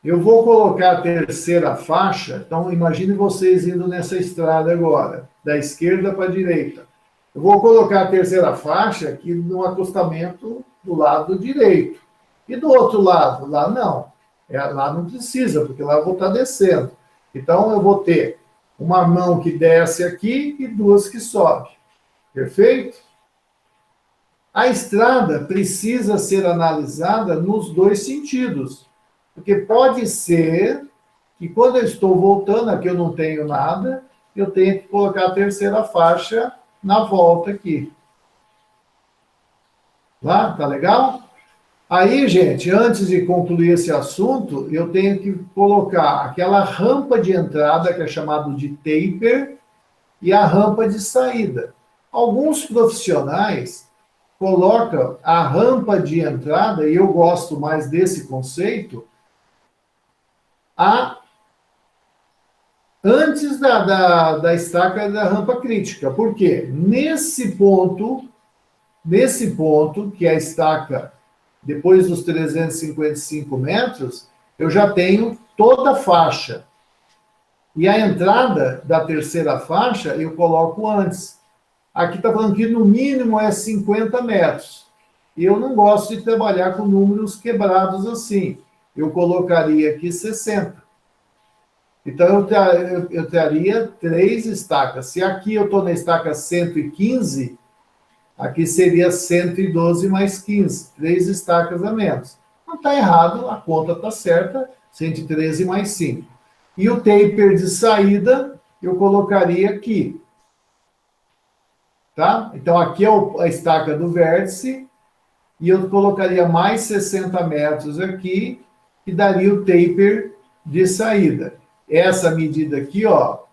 Eu vou colocar a terceira faixa, então imagine vocês indo nessa estrada agora, da esquerda para a direita. Eu vou colocar a terceira faixa aqui no acostamento do lado direito. E do outro lado? Lá não. Lá não precisa, porque lá eu vou estar descendo. Então eu vou ter uma mão que desce aqui e duas que sobe. Perfeito? A estrada precisa ser analisada nos dois sentidos. Porque pode ser que quando eu estou voltando, aqui eu não tenho nada, eu tenho que colocar a terceira faixa na volta aqui. Lá, tá legal? Aí, gente, antes de concluir esse assunto, eu tenho que colocar aquela rampa de entrada, que é chamado de taper, e a rampa de saída. Alguns profissionais colocam a rampa de entrada, e eu gosto mais desse conceito, antes da estaca da rampa crítica. Por quê? Nesse ponto, que é a estaca depois dos 355 metros, eu já tenho toda a faixa. E a entrada da terceira faixa eu coloco antes. Aqui está falando que no mínimo é 50 metros. E eu não gosto de trabalhar com números quebrados assim. Eu colocaria aqui 60. Então, eu teria 3 estacas. Se aqui eu estou na estaca 115, aqui seria 112 mais 15. 3 estacas a menos. Não está errado, a conta está certa. 113 mais 5. E o taper de saída, eu colocaria aqui. Tá? Então, aqui é a estaca do vértice. E eu colocaria mais 60 metros aqui, que daria o taper de saída. Essa medida aqui, ó,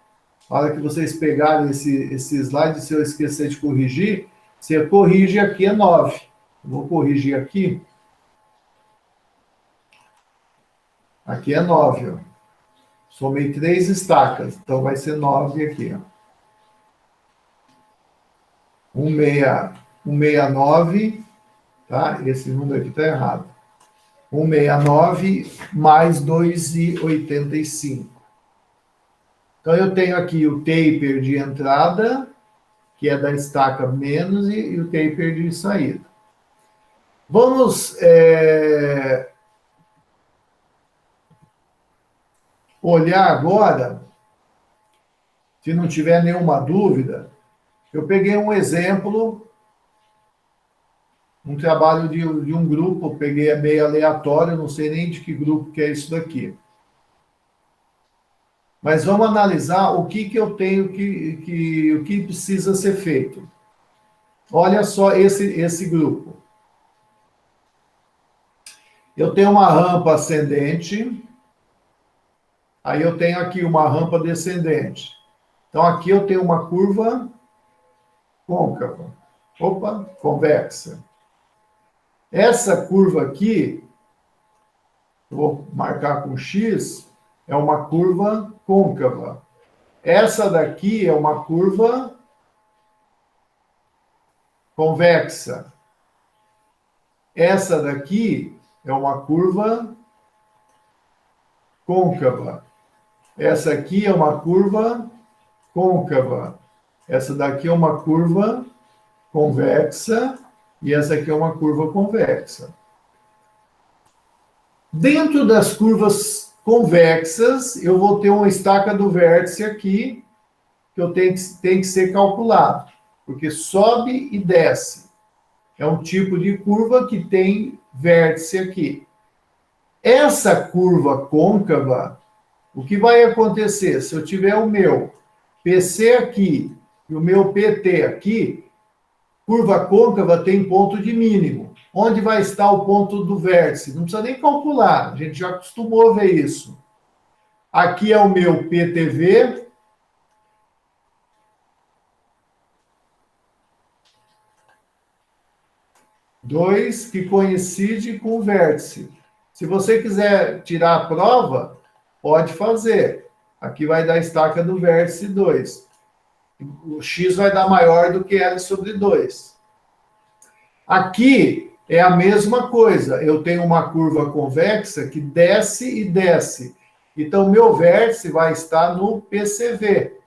na hora que vocês pegarem esse slide, se eu esquecer de corrigir, você corrige aqui, é 9. Vou corrigir aqui. Aqui é 9, ó. Somei 3 estacas, então vai ser 9 aqui, ó. 169, tá? Esse número aqui está errado. 169 mais 2,85. Então, eu tenho aqui o taper de entrada, que é da estaca menos, e o taper de saída. Vamos olhar agora, se não tiver nenhuma dúvida, eu peguei um exemplo, um trabalho de um grupo, peguei meio aleatório, não sei nem de que grupo que é isso daqui. Mas vamos analisar o que eu tenho o que precisa ser feito. Olha só esse grupo. Eu tenho uma rampa ascendente, aí eu tenho aqui uma rampa descendente. Então, aqui eu tenho uma curva côncava. Opa, convexa. Essa curva aqui, vou marcar com X, é uma curva côncava. Essa daqui é uma curva convexa. Essa daqui é uma curva côncava. Essa aqui é uma curva côncava. Essa daqui é uma curva convexa e essa aqui é uma curva convexa. Dentro das curvas convexas, eu vou ter uma estaca do vértice aqui, que eu tenho que ser calculado, porque sobe e desce. É um tipo de curva que tem vértice aqui. Essa curva côncava, o que vai acontecer? Se eu tiver o meu PC aqui e o meu PT aqui, curva côncava tem ponto de mínimo. Onde vai estar o ponto do vértice? Não precisa nem calcular, a gente já acostumou a ver isso. Aqui é o meu PTV. Dois que coincide com o vértice. Se você quiser tirar a prova, pode fazer. Aqui vai dar estaca do vértice 2. O x vai dar maior do que L sobre 2. Aqui é a mesma coisa. Eu tenho uma curva convexa que desce e desce. Então, meu vértice vai estar no PCV.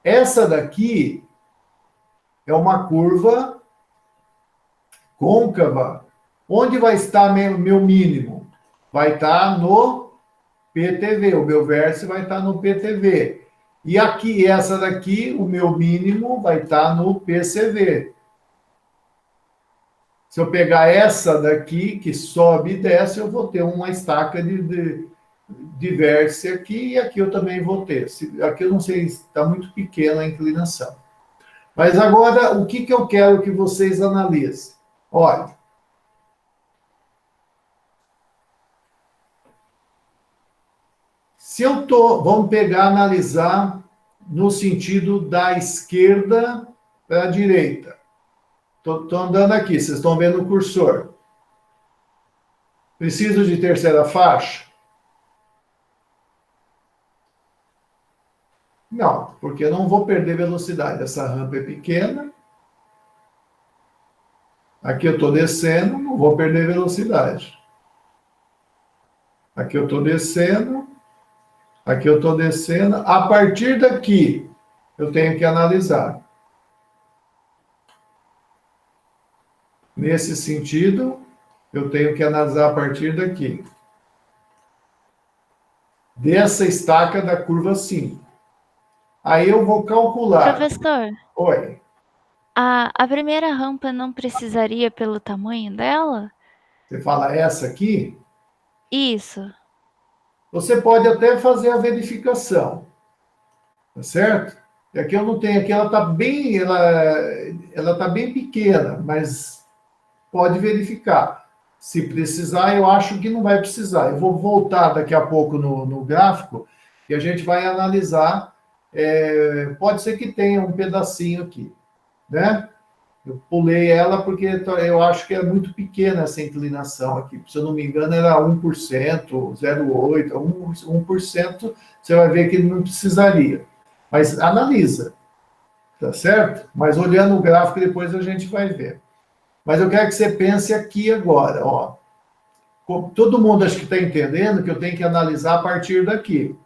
Essa daqui é uma curva côncava. Onde vai estar meu mínimo? Vai estar no PTV. O meu vértice vai estar no PTV. E aqui, essa daqui, o meu mínimo vai estar no PCV. Se eu pegar essa daqui, que sobe e desce, eu vou ter uma estaca de vértice aqui, e aqui eu também vou ter. Aqui eu não sei, está muito pequena a inclinação. Mas agora, o que eu quero que vocês analisem? Olha. Se eu tô, vamos pegar, analisar no sentido da esquerda para a direita. Estou andando aqui, vocês estão vendo o cursor. Preciso de terceira faixa? Não, porque eu não vou perder velocidade. Essa rampa é pequena. Aqui eu estou descendo, não vou perder velocidade. Aqui eu estou descendo. Aqui eu estou descendo. A partir daqui, eu tenho que analisar. Nesse sentido, eu tenho que analisar a partir daqui. Dessa estaca da curva 5. Aí eu vou calcular. Professor, Oi. a primeira rampa não precisaria pelo tamanho dela? Você fala essa aqui? Isso. Você pode até fazer a verificação. Tá certo? E aqui eu não tenho, aqui ela está bem, ela tá bem pequena, mas pode verificar. Se precisar, eu acho que não vai precisar. Eu vou voltar daqui a pouco no gráfico e a gente vai analisar. Pode ser que tenha um pedacinho aqui, né? Eu pulei ela porque eu acho que é muito pequena essa inclinação aqui. Se eu não me engano, era 1%, 0,8%, 1%, você vai ver que não precisaria. Mas analisa, tá certo? Mas olhando o gráfico, depois a gente vai ver. Mas eu quero que você pense aqui agora, ó. Todo mundo acho que está entendendo que eu tenho que analisar a partir daqui.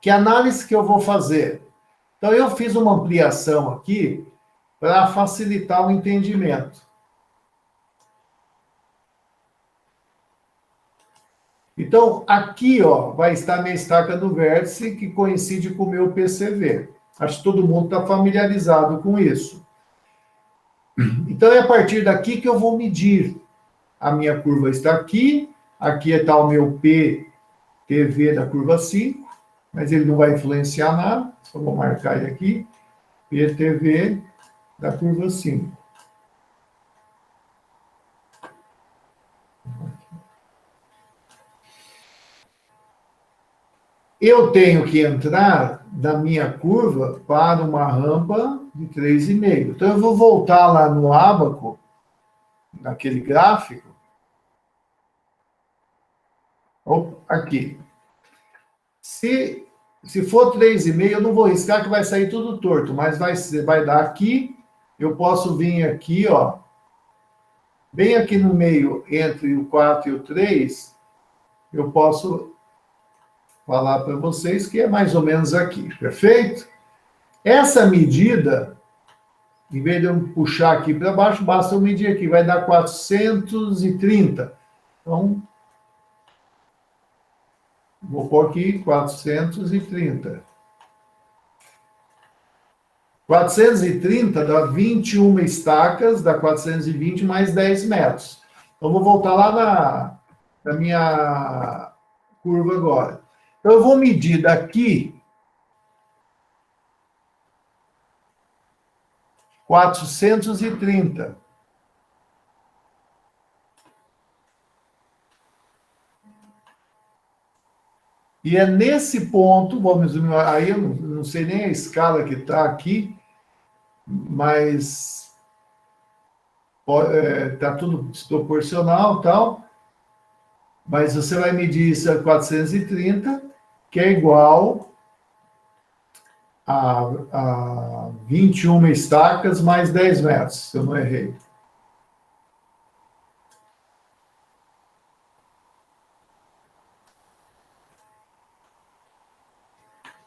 Que análise que eu vou fazer? Então, eu fiz uma ampliação aqui para facilitar o entendimento. Então, aqui, ó, vai estar minha estaca do vértice, que coincide com o meu PCV. Acho que todo mundo está familiarizado com isso. Então, é a partir daqui que eu vou medir. A minha curva está aqui está o meu PTV da curva 5, mas ele não vai influenciar nada, só vou marcar ele aqui, PTV da curva 5. eu tenho que entrar da minha curva para uma rampa de 3,5. Então, eu vou voltar lá no ábaco, naquele gráfico. Aqui. Se for 3,5, eu não vou riscar, que vai sair tudo torto, mas vai dar aqui. Eu posso vir aqui, ó, bem aqui no meio, entre o 4 e o 3, eu posso falar para vocês que é mais ou menos aqui, perfeito? Essa medida, em vez de eu puxar aqui para baixo, basta eu medir aqui, vai dar 430. Então, vou pôr aqui 430. 430 dá 21 estacas, dá 420 mais 10 metros. Então, vou voltar lá na minha curva agora. Então, eu vou medir daqui 430. E é nesse ponto, vamos, aí eu não sei nem a escala que está aqui, mas está tudo desproporcional e tal, mas você vai medir isso a 430, que é igual a 21 estacas mais 10 metros, se eu não errei.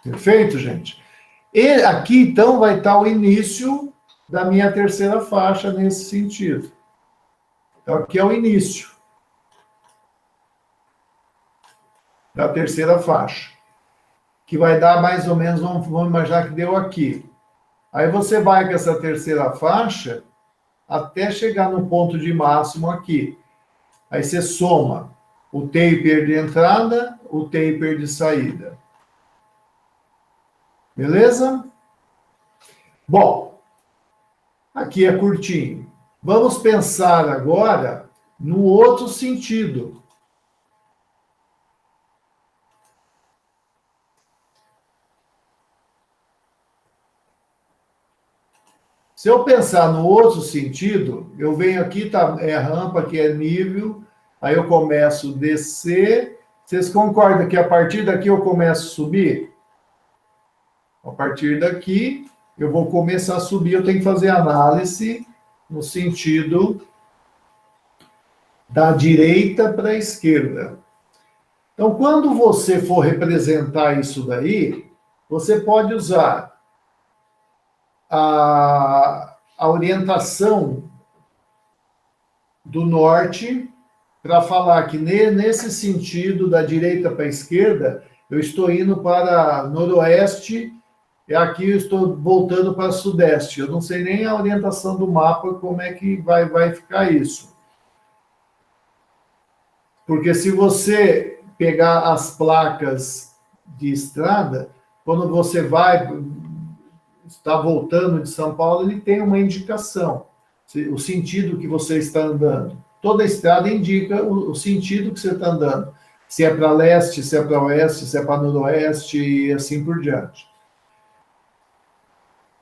Perfeito, gente? E aqui, então, vai estar o início da minha terceira faixa nesse sentido. Então, aqui é o início da terceira faixa, que vai dar mais ou menos, vamos imaginar que deu aqui. Aí você vai com essa terceira faixa até chegar no ponto de máximo aqui. Aí você soma o taper de entrada, o taper de saída. Beleza? Bom, aqui é curtinho. Vamos pensar agora no outro sentido. Se eu pensar no outro sentido, eu venho aqui, tá, é rampa, aqui é nível, aí eu começo a descer. Vocês concordam que a partir daqui eu começo a subir? A partir daqui, eu vou começar a subir, eu tenho que fazer análise no sentido da direita para a esquerda. Então, quando você for representar isso daí, você pode usar a orientação do norte para falar que nesse sentido da direita para a esquerda, eu estou indo para noroeste e aqui eu estou voltando para sudeste. Eu não sei nem a orientação do mapa, como é que vai ficar isso. Porque se você pegar as placas de estrada, quando você está voltando de São Paulo, ele tem uma indicação, o sentido que você está andando. Toda estrada indica o sentido que você está andando. Se é para leste, se é para oeste, se é para noroeste e assim por diante.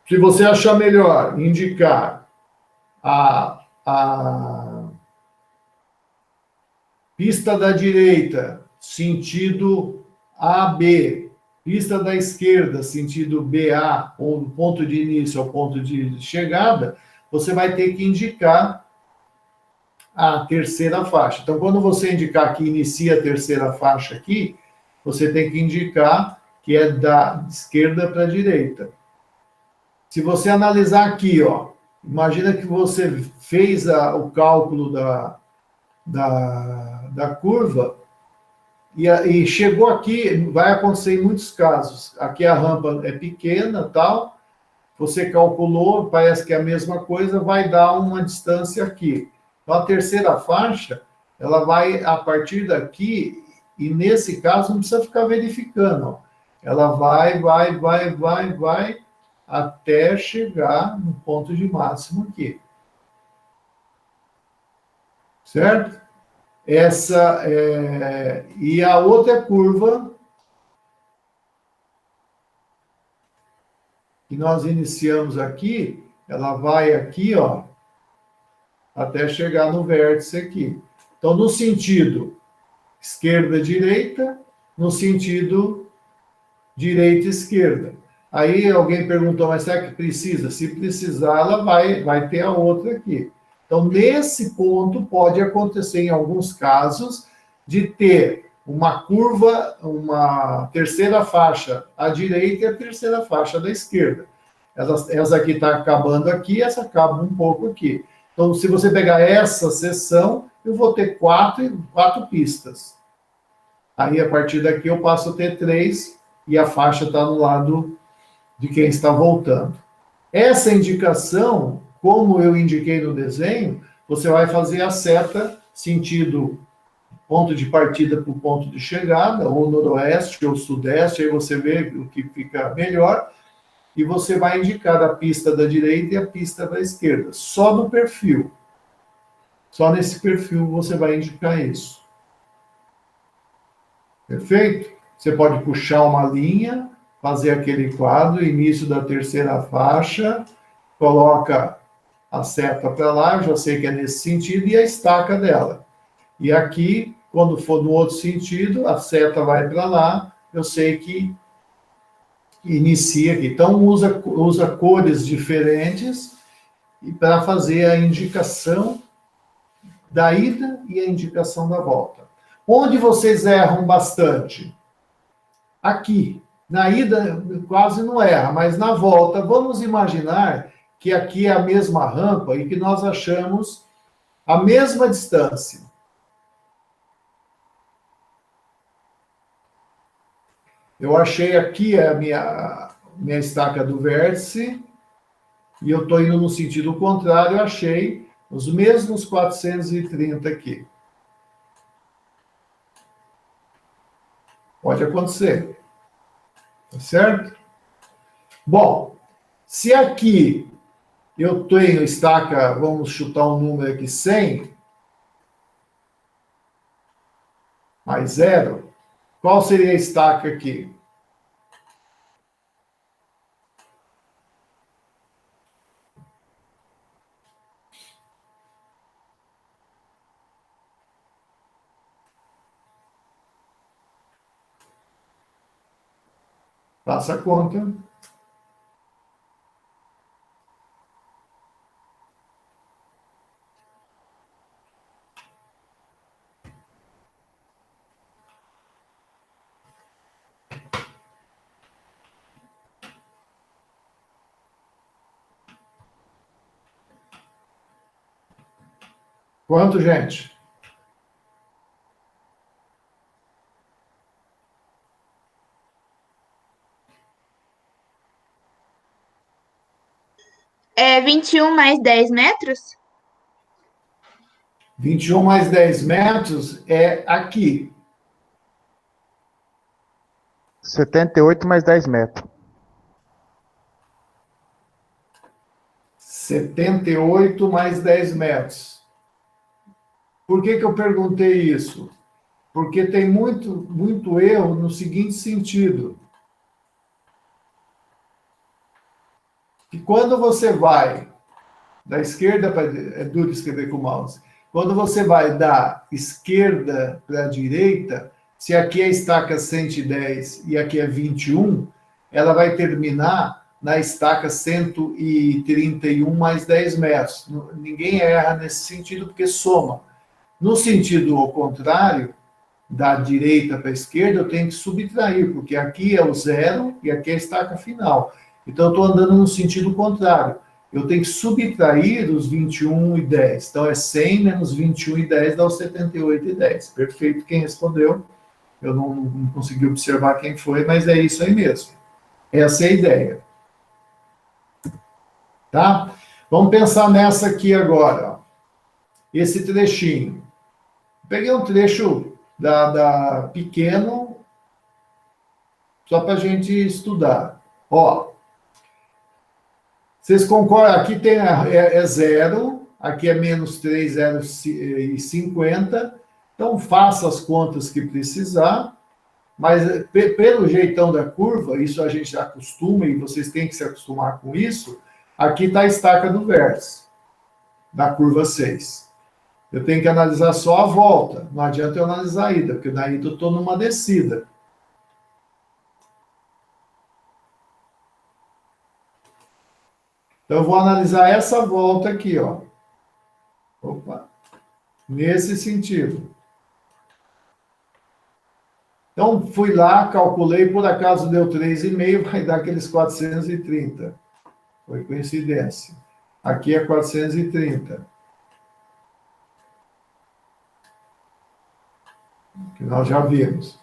Se você achar melhor indicar a pista da direita, sentido AB, pista da esquerda, sentido BA, ou ponto de início ao ponto de chegada, você vai ter que indicar a terceira faixa. Então, quando você indicar que inicia a terceira faixa aqui, você tem que indicar que é da esquerda para a direita. Se você analisar aqui, ó, imagina que você fez o cálculo da curva e chegou aqui, vai acontecer em muitos casos. Aqui a rampa é pequena, tal, você calculou, parece que é a mesma coisa, vai dar uma distância aqui. Então, a terceira faixa, ela vai a partir daqui, e nesse caso não precisa ficar verificando, ó. Ela vai, até chegar no ponto de máximo aqui. Certo? E a outra curva que nós iniciamos aqui, ela vai aqui, ó, até chegar no vértice aqui. Então, no sentido esquerda-direita, no sentido direita-esquerda. Aí alguém perguntou, mas será que precisa? Se precisar, ela vai ter a outra aqui. Então, nesse ponto, pode acontecer, em alguns casos, de ter uma curva, uma terceira faixa à direita e a terceira faixa da esquerda. Essa aqui está acabando aqui, essa acaba um pouco aqui. Então, se você pegar essa seção, eu vou ter quatro pistas. Aí, a partir daqui, eu passo a ter 3 e a faixa está no lado de quem está voltando. Essa indicação, como eu indiquei no desenho, você vai fazer a seta sentido ponto de partida para o ponto de chegada, ou noroeste ou sudeste, aí você vê o que fica melhor, e você vai indicar a pista da direita e a pista da esquerda, só no perfil. Só nesse perfil você vai indicar isso. Perfeito? Você pode puxar uma linha, fazer aquele quadro, início da terceira faixa, coloca a seta para lá, eu já sei que é nesse sentido, e a estaca dela. E aqui, quando for no outro sentido, a seta vai para lá, eu sei que inicia aqui. Então, usa cores diferentes para fazer a indicação da ida e a indicação da volta. Onde vocês erram bastante? Aqui. Na ida quase não erra, mas na volta, vamos imaginar que aqui é a mesma rampa e que nós achamos a mesma distância. Eu achei aqui a minha estaca do vértice e eu estou indo no sentido contrário, eu achei os mesmos 430 aqui. Pode acontecer. Tá certo? Bom, se aqui eu tenho estaca, vamos chutar um número aqui, 100, mais 0, qual seria a estaca aqui? Faça a conta. Quanto, gente? É 21 mais 10 metros? 21 mais 10 metros é aqui. 78 mais 10 metros. 78 mais 10 metros. Por que eu perguntei isso? Porque tem muito erro no seguinte sentido. Que quando você vai da esquerda para... É duro escrever com o mouse. Quando você vai da esquerda para a direita, se aqui é estaca 110 e aqui é 21, ela vai terminar na estaca 131 mais 10 metros. Ninguém erra nesse sentido, porque soma. No sentido ao contrário, da direita para a esquerda, eu tenho que subtrair, porque aqui é o 0 e aqui é a estaca final. Então, eu estou andando no sentido contrário. Eu tenho que subtrair os 21 e 10. Então, é 100 menos 21 e 10 dá os 78 e 10. Perfeito quem respondeu. Eu não consegui observar quem foi, mas é isso aí mesmo. Essa é a ideia. Tá? Vamos pensar nessa aqui agora. Ó. Esse trechinho. Peguei um trecho da pequeno, só para a gente estudar. Ó, vocês concordam? Aqui tem é 0, aqui é menos 3, 0,50. Então, faça as contas que precisar, Mas pelo jeitão da curva, isso a gente acostuma e vocês têm que se acostumar com isso, aqui está a estaca do vértice, da curva 6. Eu tenho que analisar só a volta, não adianta eu analisar a ida, porque na ida eu estou numa descida. Então, eu vou analisar essa volta aqui, ó. Opa. Nesse sentido. Então, fui lá, calculei, por acaso deu 3,5, vai dar aqueles 430. Foi coincidência. Aqui é 430. Que nós já vimos.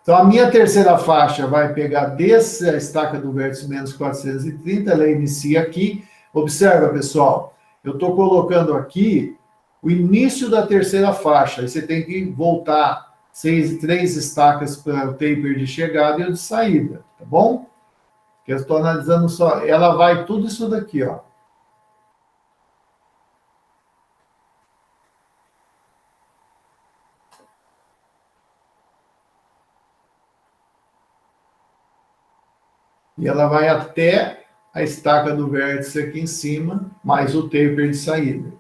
Então, a minha terceira faixa vai pegar dessa estaca do vértice menos 430, ela inicia aqui. Observa, pessoal, eu estou colocando aqui o início da terceira faixa. Aí você tem que voltar 3 estacas para o taper de chegada e o de saída, tá bom? Que eu estou analisando só. Ela vai tudo isso daqui, ó. E ela vai até a estaca do vértice aqui em cima, mais o taper de saída.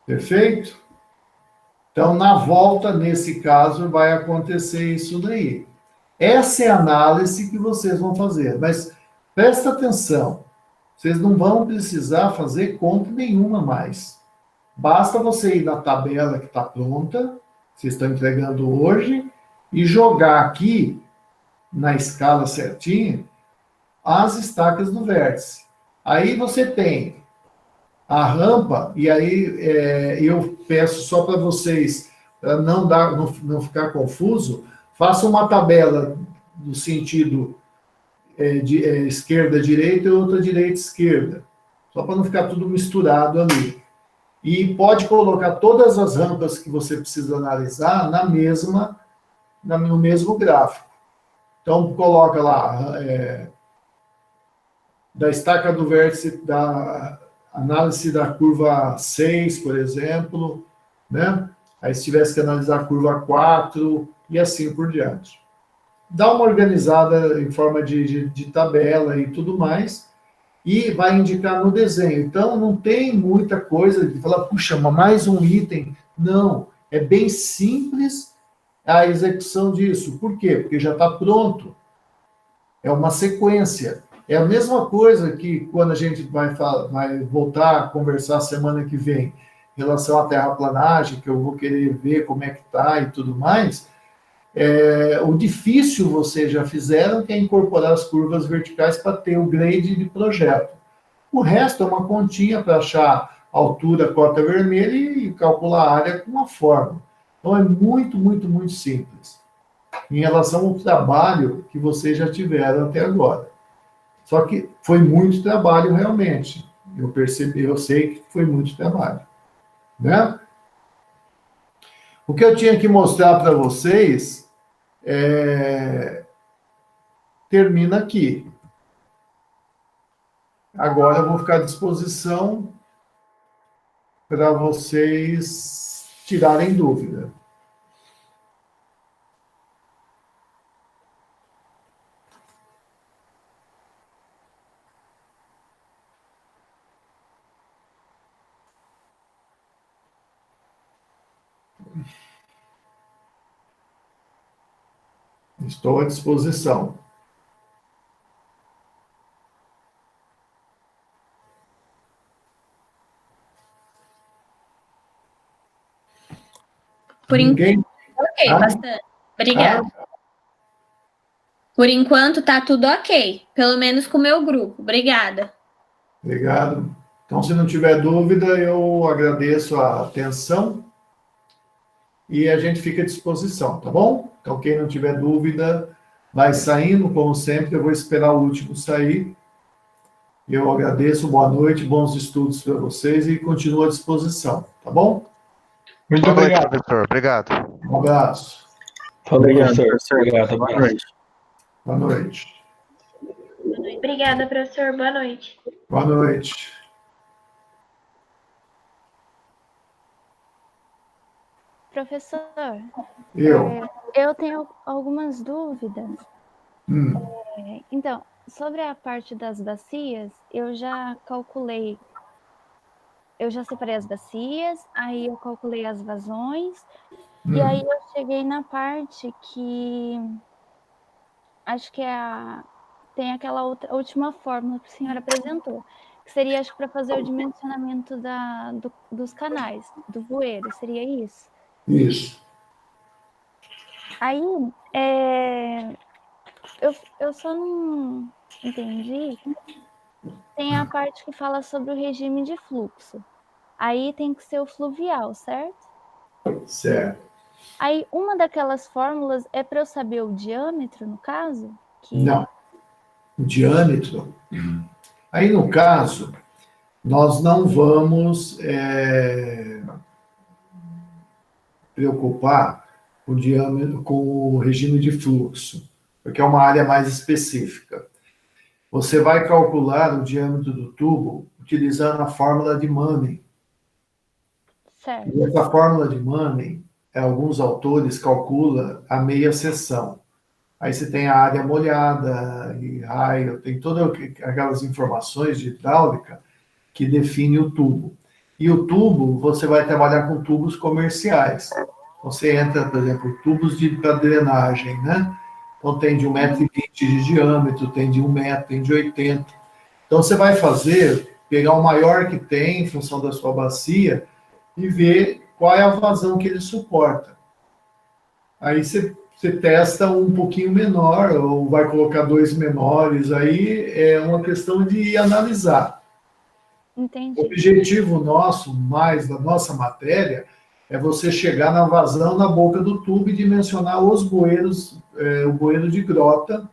Perfeito? Então, na volta, nesse caso, vai acontecer isso daí. Essa é a análise que vocês vão fazer. Mas presta atenção, vocês não vão precisar fazer conta nenhuma mais. Basta você ir na tabela que está pronta, vocês estão entregando hoje, e jogar aqui, na escala certinha, as estacas do vértice. Aí você tem a rampa, e aí eu peço só para vocês, para não ficar confuso, faça uma tabela do sentido esquerda-direita e outra direita-esquerda, só para não ficar tudo misturado ali. E pode colocar todas as rampas que você precisa analisar no mesmo gráfico. Então, coloca lá, da estaca do vértice, da análise da curva 6, por exemplo, né? Aí, se tivesse que analisar a curva 4, e assim por diante. Dá uma organizada em forma de tabela e tudo mais, e vai indicar no desenho. Então, não tem muita coisa de falar, puxa, mais um item. Não, é bem simples a execução disso. Por quê? Porque já está pronto. É uma sequência. É a mesma coisa que quando a gente vai voltar a conversar semana que vem em relação à terraplanagem, que eu vou querer ver como é que está e tudo mais. O difícil vocês já fizeram, que é incorporar as curvas verticais para ter o grade de projeto. O resto é uma continha para achar altura, cota vermelha e calcular a área com uma fórmula. Então é muito, muito, muito simples em relação ao trabalho que vocês já tiveram até agora. Só que foi muito trabalho realmente. Eu sei que foi muito trabalho. Né? O que eu tinha que mostrar para vocês termina aqui. Agora eu vou ficar à disposição para vocês tirarem dúvida. Estou à disposição. Por Ninguém? ok, bastante. Obrigada. Por enquanto tá tudo ok, pelo menos com o meu grupo. Obrigada. Obrigado. Então, se não tiver dúvida, eu agradeço a atenção e a gente fica à disposição, tá bom? Então, quem não tiver dúvida, vai saindo, como sempre, eu vou esperar o último sair. Eu agradeço, boa noite, bons estudos para vocês e continuo à disposição, tá bom? Muito Boa noite, obrigado. professor. Obrigado. Um abraço. Obrigado, Professor, professor. obrigado. Boa noite. Boa noite. Obrigada, professor. Boa noite. Boa noite. Professor, Eu. eu tenho algumas dúvidas. Hum. Então, sobre a parte das bacias, eu já calculei, eu já separei as bacias, aí eu calculei as vazões, e aí eu cheguei na parte que acho que tem aquela última fórmula que o senhor apresentou, que seria, acho que para fazer o dimensionamento dos canais, do bueiro, seria isso? Isso. Aí, eu só não entendi. Tem a parte que fala sobre o regime de fluxo. Aí tem que ser o fluvial, certo? Certo. Aí uma daquelas fórmulas é para eu saber o diâmetro, no caso? Não. O diâmetro. Aí, no caso, nós não vamos preocupar com o diâmetro, com o regime de fluxo, porque é uma área mais específica. Você vai calcular o diâmetro do tubo utilizando a fórmula de Manning. Certo. E essa fórmula de Manning, alguns autores calculam a meia seção. Aí você tem a área molhada, e raio, tem todas aquelas informações de hidráulica que define o tubo. E o tubo, você vai trabalhar com tubos comerciais. Você entra, por exemplo, tubos para drenagem, né? Então tem de 1,20 m de diâmetro, tem de 1 metro, tem de 80. Então você vai pegar o maior que tem, em função da sua bacia, e ver qual é a vazão que ele suporta. Aí você testa um pouquinho menor, ou vai colocar 2 menores, aí é uma questão de analisar. Entendi. O objetivo nosso, mais da nossa matéria, é você chegar na vazão na boca do tubo e dimensionar os bueiros, o bueiro de grota.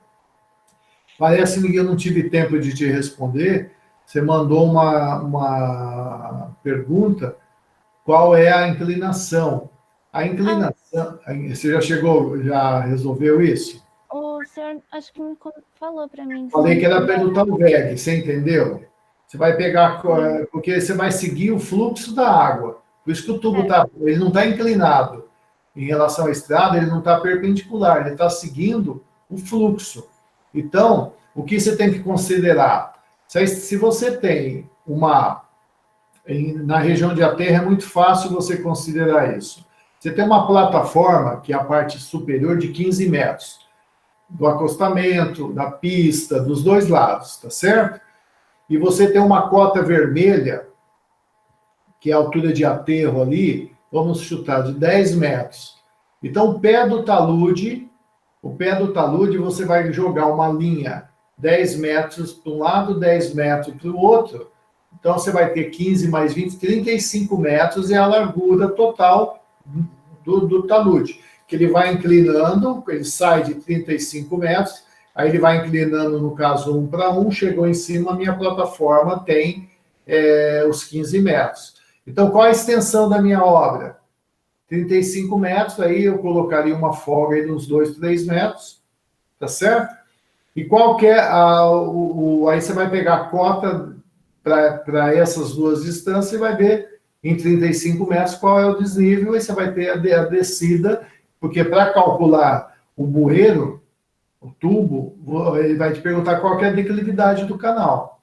Parece que eu não tive tempo de te responder. Você mandou uma pergunta, qual é a inclinação? A inclinação, você já resolveu isso? O senhor, acho que me falou para mim. Falei que era pelo Talveg, você entendeu? Você vai pegar, porque você vai seguir o fluxo da água. Por isso que o tubo ele não está inclinado em relação à estrada, ele não está perpendicular, ele está seguindo o fluxo. Então, o que você tem que considerar? Se você tem na região de aterro, é muito fácil você considerar isso. Você tem uma plataforma, que é a parte superior de 15 metros, do acostamento, da pista, dos dois lados, tá certo? E você tem uma cota vermelha, que é a altura de aterro ali, vamos chutar, de 10 metros. Então, o pé do talude, você vai jogar uma linha 10 metros para um lado, 10 metros para o outro. Então, você vai ter 15 mais 20, 35 metros é a largura total do talude, que ele vai inclinando, ele sai de 35 metros, aí ele vai inclinando, no caso, 1 para 1, chegou em cima, a minha plataforma tem os 15 metros. Então, qual a extensão da minha obra? 35 metros, aí eu colocaria uma folga aí de uns 2, 3 metros, tá certo? E qual que é aí você vai pegar a cota para essas duas distâncias e vai ver em 35 metros qual é o desnível, e você vai ter a descida, porque para calcular o bueiro, o tubo, ele vai te perguntar qual que é a declividade do canal.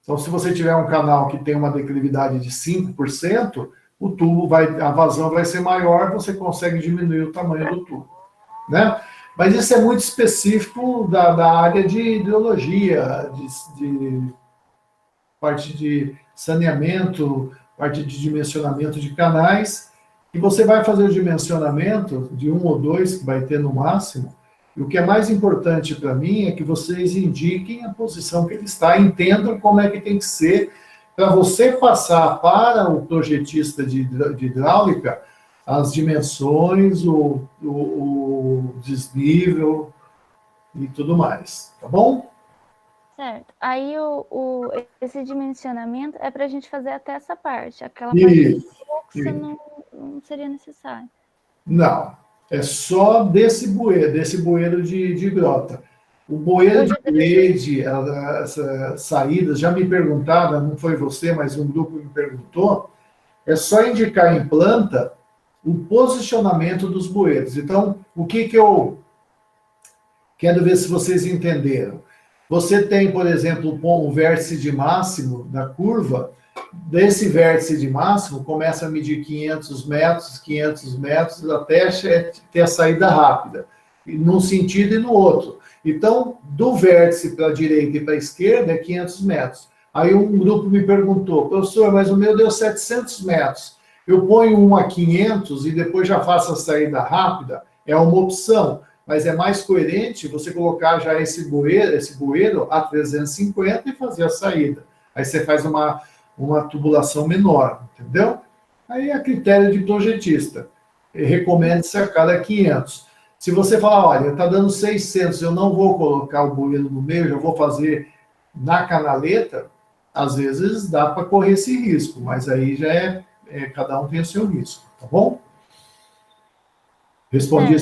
Então, se você tiver um canal que tem uma declividade de 5%, o tubo a vazão vai ser maior, você consegue diminuir o tamanho do tubo, né? Mas isso é muito específico da área de hidrologia, de parte de saneamento, parte de dimensionamento de canais, e você vai fazer o dimensionamento de 1 ou 2, que vai ter no máximo, e o que é mais importante para mim é que vocês indiquem a posição que ele está, entendam como é que tem que ser, para você passar para o projetista de hidráulica as dimensões, o desnível e tudo mais, tá bom? Certo. Aí esse dimensionamento é para a gente fazer até essa parte. Aquela parte do fluxo não seria necessário. Não, é só desse bueiro de grota. O bueiro de grade, essas saídas, já me perguntaram, não foi você, mas um grupo me perguntou, é só indicar em planta o posicionamento dos bueiros. Então, o que eu quero ver se vocês entenderam. Você tem, por exemplo, um vértice de máximo da curva. Desse vértice de máximo, começa a medir 500 metros, até ter a saída rápida, num sentido e no outro. Então, do vértice para a direita e para a esquerda é 500 metros. Aí um grupo me perguntou, professor, mas o meu deu 700 metros. Eu ponho um a 500 e depois já faço a saída rápida? É uma opção, mas é mais coerente você colocar já esse bueiro a 350 e fazer a saída. Aí você faz uma tubulação menor, entendeu? Aí é critério de projetista. Recomenda-se a cada 500. Se você falar, olha, está dando 600, eu não vou colocar o bueiro no meio, já vou fazer na canaleta, às vezes dá para correr esse risco, mas aí já cada um tem o seu risco, tá bom? Respondi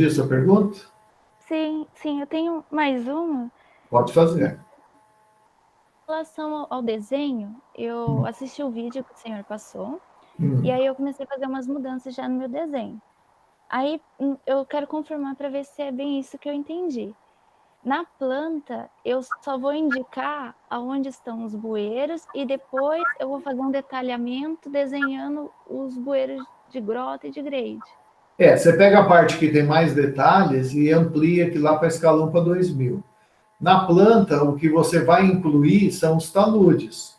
a sua pergunta? Sim, eu tenho mais uma. Pode fazer. Em relação ao desenho, eu assisti o vídeo que o senhor passou, Hum. e aí eu comecei a fazer umas mudanças já no meu desenho. Aí eu quero confirmar para ver se é bem isso que eu entendi. Na planta, eu só vou indicar aonde estão os bueiros e depois eu vou fazer um detalhamento desenhando os bueiros de grota e de grade. Você pega a parte que tem mais detalhes e amplia aqui lá para escalão para 2000. Na planta, o que você vai incluir são os taludes,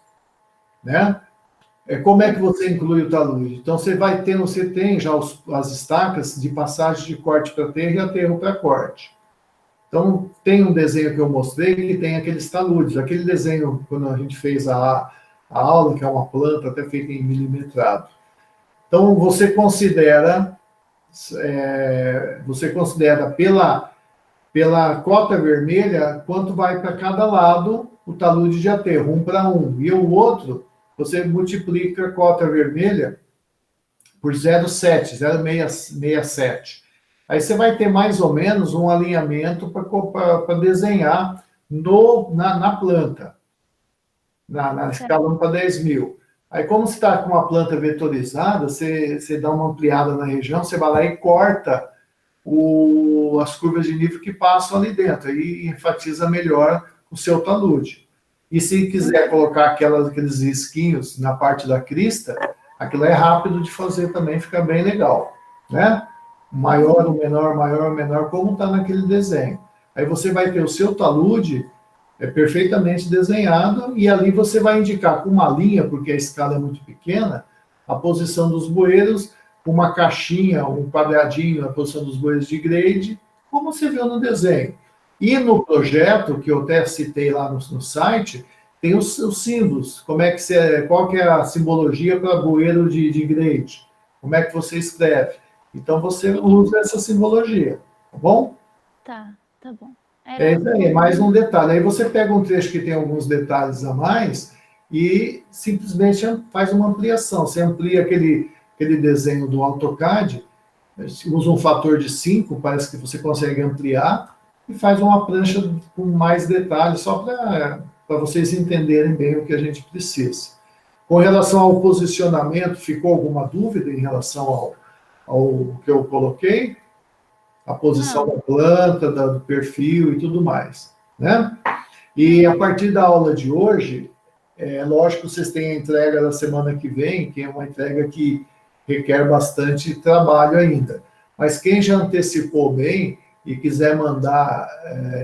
né? Como é que você inclui o talude? Então, você tem já as estacas de passagem de corte para aterro e aterro para corte. Então, tem um desenho que eu mostrei que tem aqueles taludes. Aquele desenho, quando a gente fez a aula, que é uma planta até feita em milimetrado. Então, você considera pela cota vermelha quanto vai para cada lado o talude de aterro, 1 para 1. E o outro, você multiplica a cota vermelha por 0,67. Aí você vai ter mais ou menos um alinhamento para desenhar na planta, na escala para 10.000. Aí, como você está com uma planta vetorizada, você dá uma ampliada na região, você vai lá e corta as curvas de nível que passam ali dentro, aí enfatiza melhor o seu talude. E se quiser colocar aqueles risquinhos na parte da crista, aquilo é rápido de fazer também, fica bem legal, né? Maior ou menor, maior ou menor, como está naquele desenho. Aí você vai ter o seu talude perfeitamente desenhado, e ali você vai indicar com uma linha, porque a escala é muito pequena, a posição dos bueiros, uma caixinha, um quadradinho, a posição dos bueiros de grade, como você viu no desenho. E no projeto, que eu até citei lá no site, tem os símbolos, qual que é a simbologia para bueiro de grade, como é que você escreve. Então você usa essa simbologia, tá bom? Tá bom. Isso aí, mais um detalhe. Aí você pega um trecho que tem alguns detalhes a mais e simplesmente faz uma ampliação. Você amplia aquele desenho do AutoCAD, usa um fator de 5, parece que você consegue ampliar, e faz uma prancha com mais detalhes, só para vocês entenderem bem o que a gente precisa. Com relação ao posicionamento, ficou alguma dúvida em relação ao que eu coloquei? A posição da planta, do perfil e tudo mais, né? E a partir da aula de hoje, lógico que vocês têm a entrega da semana que vem, que é uma entrega que requer bastante trabalho ainda. Mas quem já antecipou bem e quiser mandar,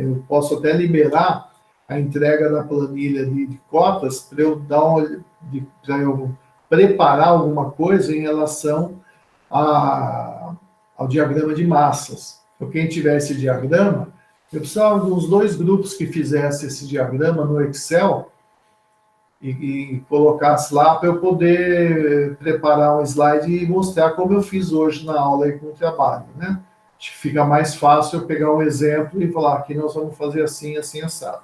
eu posso até liberar a entrega da planilha de cotas para eu preparar alguma coisa em relação ao diagrama de massas. Então, quem tiver esse diagrama, eu precisava de uns 2 grupos que fizessem esse diagrama no Excel e colocasse lá para eu poder preparar um slide e mostrar como eu fiz hoje na aula aí com o trabalho, né? Fica mais fácil eu pegar um exemplo e falar, aqui nós vamos fazer assim, assim, assado.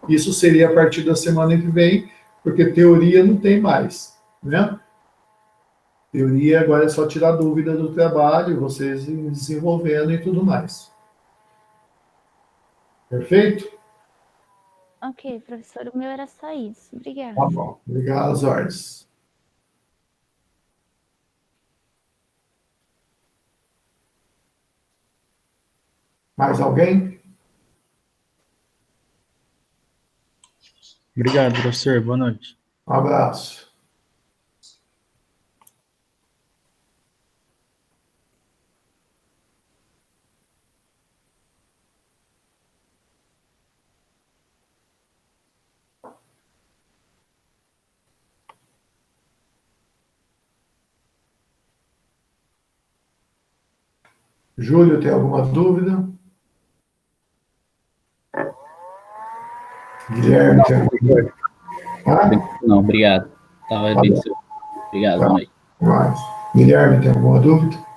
Isso seria a partir da semana que vem, porque teoria não tem mais, né? Teoria agora é só tirar dúvida do trabalho, vocês desenvolvendo e tudo mais. Perfeito? Ok, professor, o meu era só isso. Obrigada. Tá bom. Obrigado às ordens. Mais alguém? Obrigado, professor. Boa noite. Um abraço. Júlio, tem alguma dúvida? Guilherme, tem alguma dúvida? Não, obrigado. Estava bem. Obrigado, boa noite. Mais. Guilherme, tem alguma dúvida?